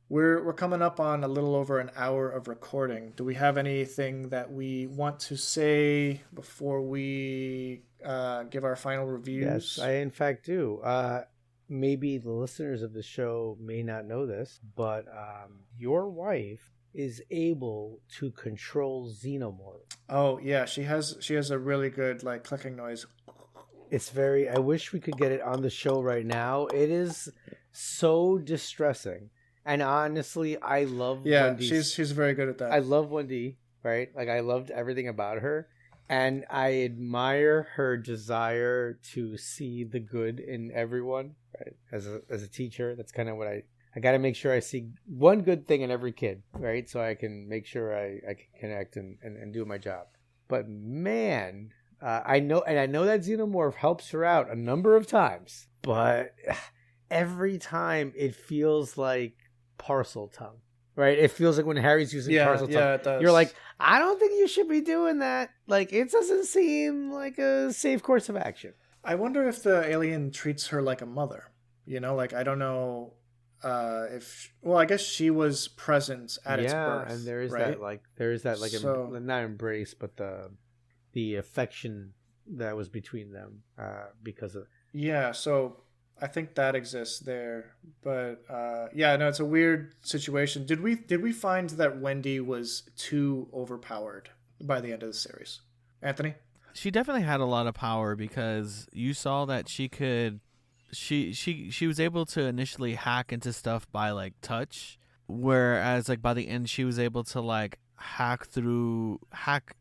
We're coming up on a little over an hour of recording. Do we have anything that we want to say before we give our final reviews? Yes, I in fact do. Maybe the listeners of the show may not know this, but your wife is able to control xenomorphs. Oh yeah, she has a really good like clicking noise. It's very. I wish we could get it on the show right now. It is so distressing. And honestly, I love Wendy. She's very good at that. I love Wendy, right? Like I loved everything about her. And I admire her desire to see the good in everyone, right? As a teacher, that's kind of what I got to make sure I see one good thing in every kid, right? So I can make sure I can connect and do my job. But man, I know that Xenomorph helps her out a number of times, but every time it feels like parcel tongue, right? It feels like when Harry's using parcel tongue. Yeah, it does. You're like, I don't think you should be doing that. Like, it doesn't seem like a safe course of action. I wonder if the alien treats her like a mother. You know, like I don't know I guess she was present at its birth. And there is right? not embrace, but the affection that was between them because of so I think that exists there. But it's a weird situation. Did we find that Wendy was too overpowered by the end of the series? Anthony? She definitely had a lot of power, because you saw that she could she was able to initially hack into stuff by like touch, whereas like by the end she was able to like hack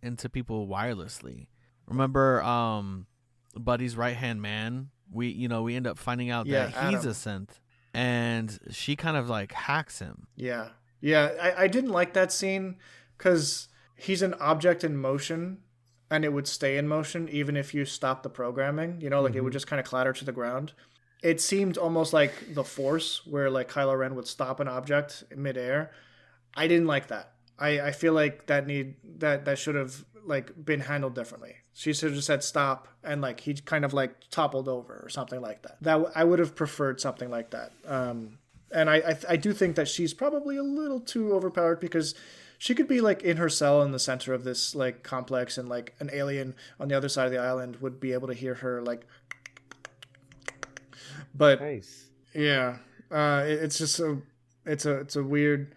into people wirelessly. Remember Buddy's right-hand man? We end up finding out that he's a synth, and she kind of like hacks him. Yeah. I didn't like that scene because he's an object in motion, and it would stay in motion even if you stop the programming. You know, like it would just kind of clatter to the ground. It seemed almost like the Force, where like Kylo Ren would stop an object in midair. I didn't like that. I feel like that should have like been handled differently. She should have just said stop, and like he kind of like toppled over or something like that. That I would have preferred something like that. And I do think that she's probably a little too overpowered, because she could be like in her cell in the center of this like complex, and like an alien on the other side of the island would be able to hear her like. But nice. Yeah, it's just it's a weird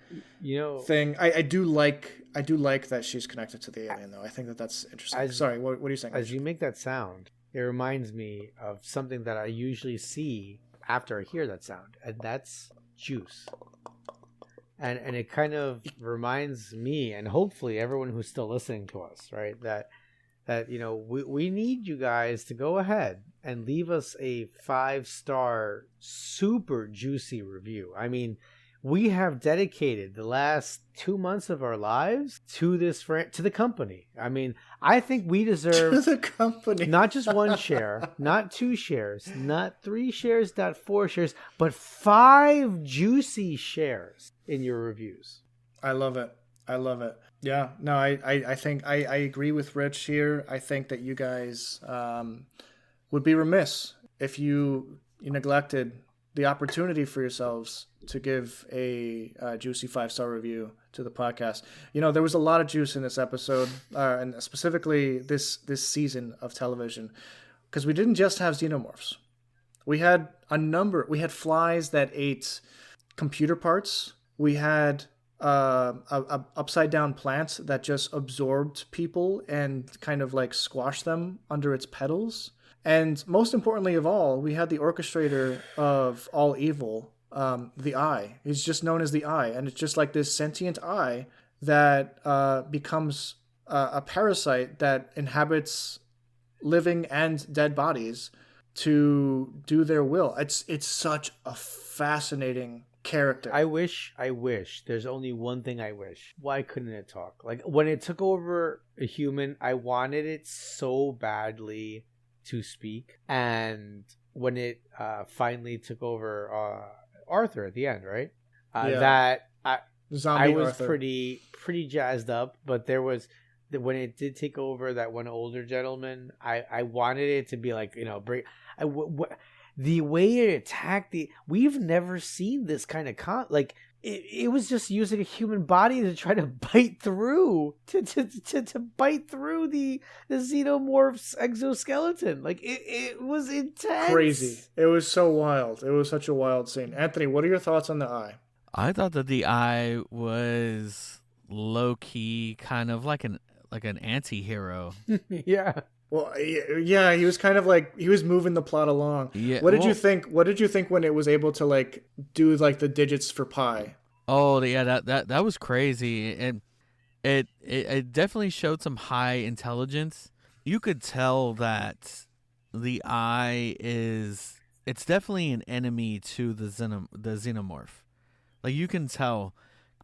thing. I do like that she's connected to the alien, though. I think that's interesting. Sorry, what are you saying? As you make that sound, it reminds me of something that I usually see after I hear that sound, and that's juice. And it kind of reminds me, and hopefully everyone who's still listening to us, right, that we need you guys to go ahead and leave us a 5-star super juicy review. I mean, we have dedicated the last 2 months of our lives to this to the company. I mean, I think we deserve to the company. Not just 1 share, not 2 shares, not 3 shares, not 4 shares, but 5 juicy shares in your reviews. I love it. Yeah, no, I think I agree with Rich here. I think that you guys would be remiss if you neglected the opportunity for yourselves to give a juicy 5-star review to the podcast. There was a lot of juice in this episode, and specifically this season of television, because we didn't just have xenomorphs. We had flies that ate computer parts. We had upside down plants that just absorbed people and kind of like squashed them under its petals. And most importantly of all, we had the orchestrator of all evil, the Eye. He's just known as the Eye. And it's just like this sentient eye that becomes a parasite that inhabits living and dead bodies to do their will. It's such a fascinating character. I wish. There's only one thing I wish. Why couldn't it talk? Like, when it took over a human, I wanted it so badly to speak. And when it finally took over Arthur at the end, right? That I was Arthur. pretty jazzed up. But there was, when it did take over that one older gentleman, I wanted it to be like, the way it attacked we've never seen this kind of it was just using a human body to try to bite through to bite through the xenomorph's exoskeleton. Like, it was intense. Crazy. It was so wild. It was such a wild scene. Anthony, what are your thoughts on the Eye? I thought that the Eye was low key, kind of like an anti-hero. Yeah. Well, yeah, he was kind of like, he was moving the plot along. Yeah. What did you think? What did you think when it was able to like do like the digits for pi? Oh yeah, that was crazy, and it definitely showed some high intelligence. You could tell that the Eye it's definitely an enemy to the xenomorph. Like, you can tell,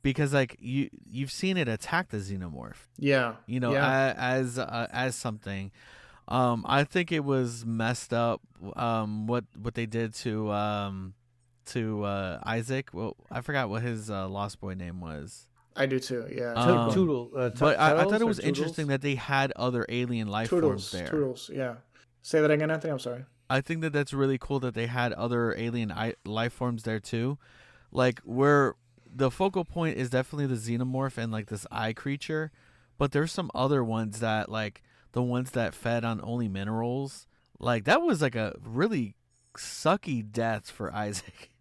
because like you've seen it attack the xenomorph. Yeah. As something. I think it was messed up. What they did to Isaac. Well, I forgot what his Lost Boy name was. I do too. Yeah. But I thought it was interesting that they had other alien life forms there. Toodles. Yeah. Say that again, Anthony. I'm sorry. I think that that's really cool that they had other alien life forms there too. Like, where the focal point is definitely the xenomorph and like this eye creature, but there's some other ones that, like the ones that fed on only minerals. Like, that was like a really sucky death for Isaac.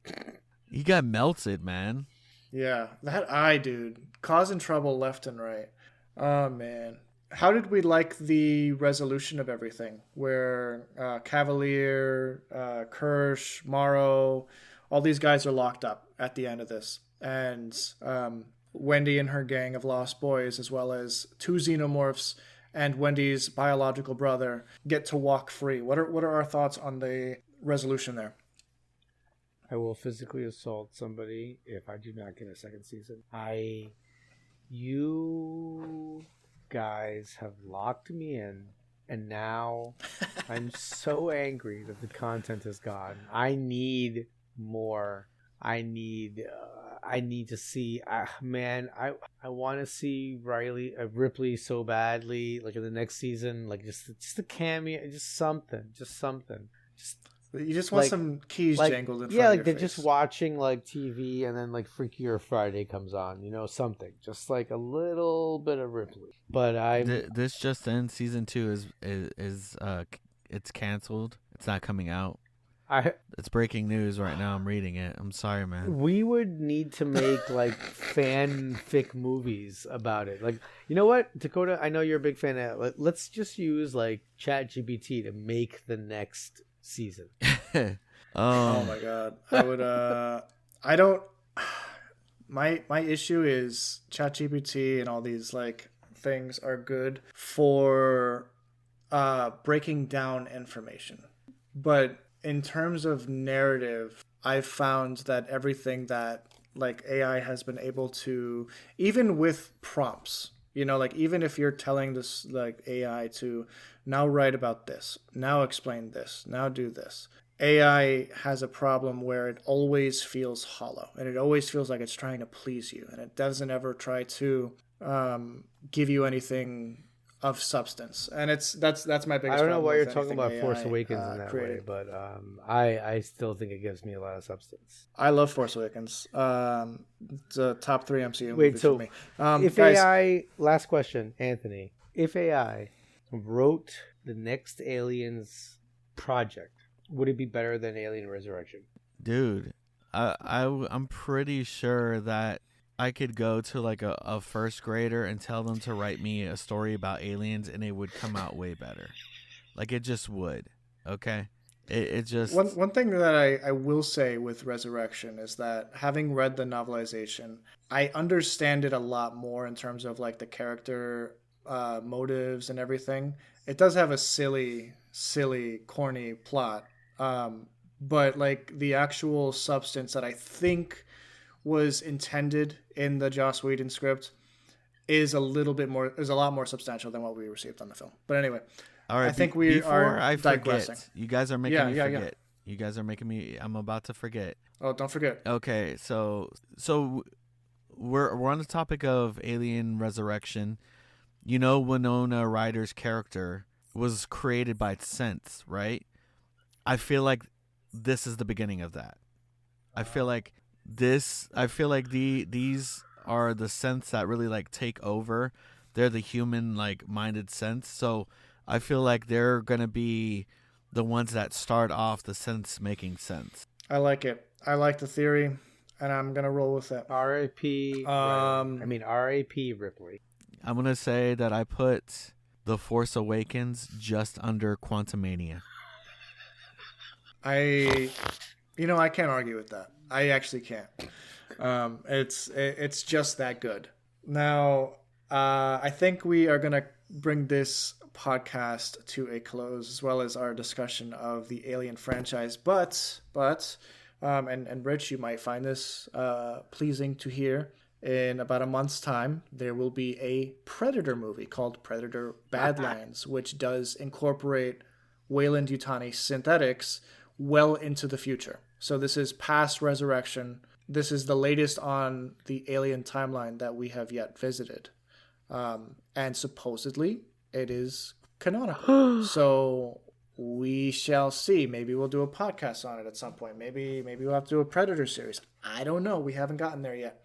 He got melted, man. Yeah, that Eye dude causing trouble left and right. Oh man, how did we like the resolution of everything? Where Kavalier, Kirsh, Morrow, all these guys are locked up at the end of this. And Wendy and her gang of lost boys, as well as 2 xenomorphs and Wendy's biological brother, get to walk free. What are our thoughts on the resolution there? I will physically assault somebody if I do not get a second season. You guys have locked me in, and now I'm so angry that the content is gone. I need more. I need to see, man. I want to see Ripley so badly, like in the next season, like just a cameo, just something. You just want some keys jangled in front of like your they're face. just watching like TV, and then like Freakier Friday comes on, something, just like a little bit of Ripley. But this just ends. Season 2 is it's canceled. It's not coming out. It's breaking news right now. I'm reading it. I'm sorry, man. We would need to make like fanfic movies about it. Like, you know what, Dakota? I know you're a big fan of it. Let's just use like ChatGPT to make the next season. Oh my god. I would I don't my issue is ChatGPT and all these like things are good for breaking down information. But in terms of narrative, I've found that everything that like AI has been able to, even with prompts, like even if you're telling this like AI to now write about this, now explain this, now do this, AI has a problem where it always feels hollow and it always feels like it's trying to please you, and it doesn't ever try to give you anything of substance. And that's my biggest problem. I don't know why you're with talking about anything Force AI, Awakens in that created. way, but I still think it gives me a lot of substance. I love Force Awakens. It's a top 3 MCU Wait, movie so for me. if Guys, AI, last question, Anthony, if AI wrote the next Aliens project, would it be better than Alien Resurrection? Dude, I'm pretty sure that I could go to like a first grader and tell them to write me a story about aliens and it would come out way better. Like it just would. Okay? It just one thing that I will say with Resurrection is that having read the novelization, I understand it a lot more in terms of like the character motives and everything. It does have a silly, corny plot, but like the actual substance that I think was intended in the Joss Whedon script is a lot more substantial than what we received on the film. But anyway, all right, I think we before are I digressing. forget, you guys are making me forget. You guys are making me. I'm about to forget. Oh, don't forget. Okay, so we're on the topic of Alien Resurrection. Winona Ryder's character was created by sense, right? I feel like this is the beginning of that. I feel like these are the sense that really like take over. They're the human like minded sense. So I feel like they're gonna be the ones that start off the sense making sense. I like it. I like the theory, and I'm gonna roll with it. R.I.P. R.I.P. Ripley. I'm gonna say that I put The Force Awakens just under Quantumania. I can't argue with that. I actually can't. It's just that good. Now, I think we are gonna bring this podcast to a close, as well as our discussion of the Alien franchise. But and Rich, you might find this pleasing to hear. In about a month's time, there will be a Predator movie called Predator Badlands, which does incorporate Weyland-Yutani synthetics well into the future. So this is past Resurrection. This is the latest on the Alien timeline that we have yet visited. And supposedly it is canonical. So we shall see. Maybe we'll do a podcast on it at some point. Maybe we'll have to do a Predator series. I don't know. We haven't gotten there yet.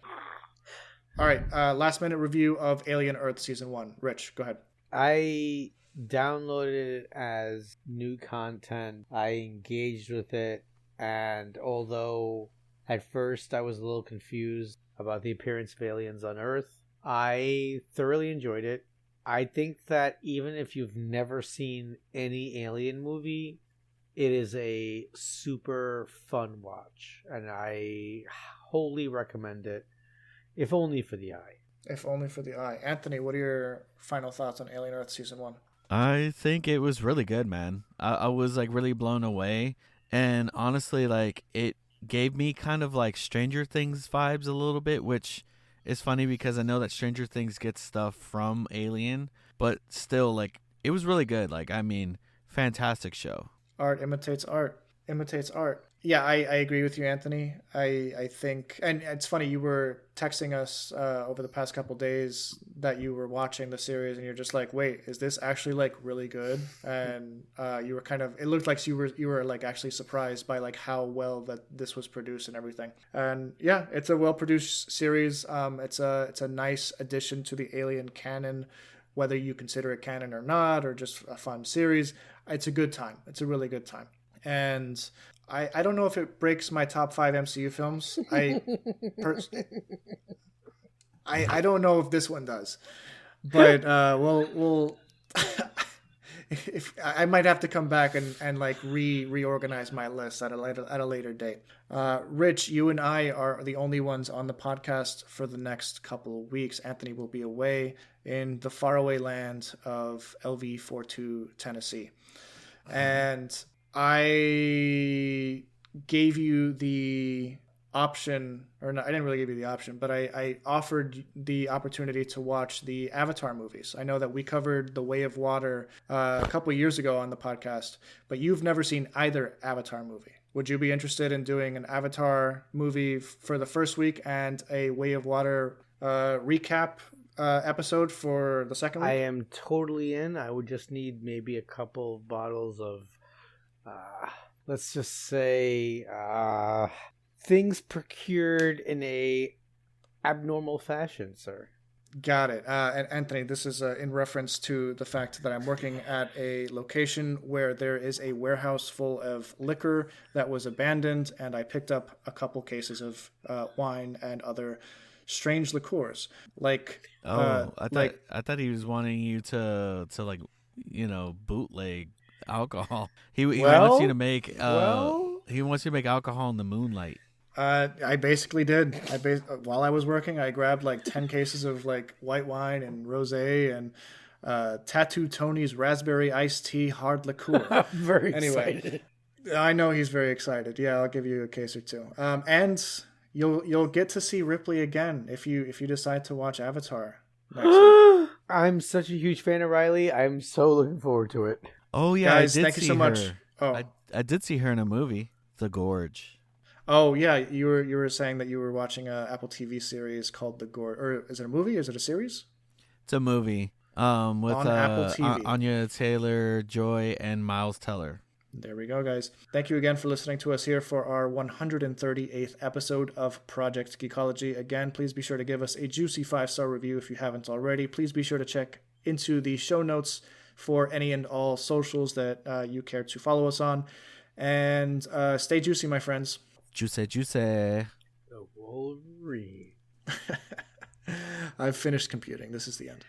All right. Last minute review of Alien Earth Season 1. Rich, go ahead. I downloaded it as new content. I engaged with it. And although at first I was a little confused about the appearance of aliens on Earth, I thoroughly enjoyed it. I think that even if you've never seen any Alien movie, it is a super fun watch. And I wholly recommend it, if only for the eye. If only for the eye. Anthony, what are your final thoughts on Alien Earth Season 1? I think it was really good, man. I was like really blown away. And honestly, like it gave me kind of like Stranger Things vibes a little bit, which is funny because I know that Stranger Things gets stuff from Alien, but still, like, it was really good. Like, I mean, fantastic show. Art imitates art. Imitates art. Yeah, I agree with you, Anthony. I think, and it's funny, you were texting us over the past couple days that you were watching the series, and you're just like, wait, is this actually like really good? And you were kind of, it looked like you were like actually surprised by like how well that this was produced and everything. And yeah, it's a well produced series. It's a nice addition to the Alien canon, whether you consider it canon or not, or just a fun series. It's a good time. It's a really good time. And I don't know if it breaks my top 5 MCU films. I don't know if this one does, but we'll if I might have to come back and like reorganize my list at a later date. Rich, you and I are the only ones on the podcast for the next couple of weeks. Anthony will be away in the faraway land of LV42 Tennessee, and I gave you the option, or no, I didn't really give you the option, but I offered the opportunity to watch the Avatar movies. I know that we covered The Way of Water a couple of years ago on the podcast, but you've never seen either Avatar movie. Would you be interested in doing an Avatar movie for the first week and a Way of Water recap episode for the second week? I am totally in. I would just need maybe a couple of bottles of, let's just say, things procured in a abnormal fashion, sir. Got it. And Anthony, this is in reference to the fact that I'm working at a location where there is a warehouse full of liquor that was abandoned, and I picked up a couple cases of wine and other strange liqueurs. Like, I thought he was wanting you to like, bootleg alcohol. He wants you to make he wants you to make alcohol in the moonlight. I basically did. While I was working, I grabbed like 10 cases of like white wine and rosé and Tattoo Tony's raspberry iced tea hard liqueur. I'm very excited. I know he's very excited. Yeah, I'll give you a case or two. And you'll get to see Ripley again if you decide to watch Avatar next week. I'm such a huge fan of Riley. I'm so looking forward to it. Oh yeah, guys, thank you so much. Oh, I did see her in a movie, The Gorge. Oh yeah, you were saying that you were watching a Apple TV series called The Gorge, or is it a movie? Is it a series? It's a movie. With on Apple TV. Anya Taylor-Joy and Miles Teller. There we go, guys. Thank you again for listening to us here for our 138th episode of Project Geekology. Again, please be sure to give us a juicy 5-star review if you haven't already. Please be sure to check into the show notes for any and all socials that you care to follow us on. And stay juicy, my friends. Juicy. The Wolverine. I've finished computing. This is the end.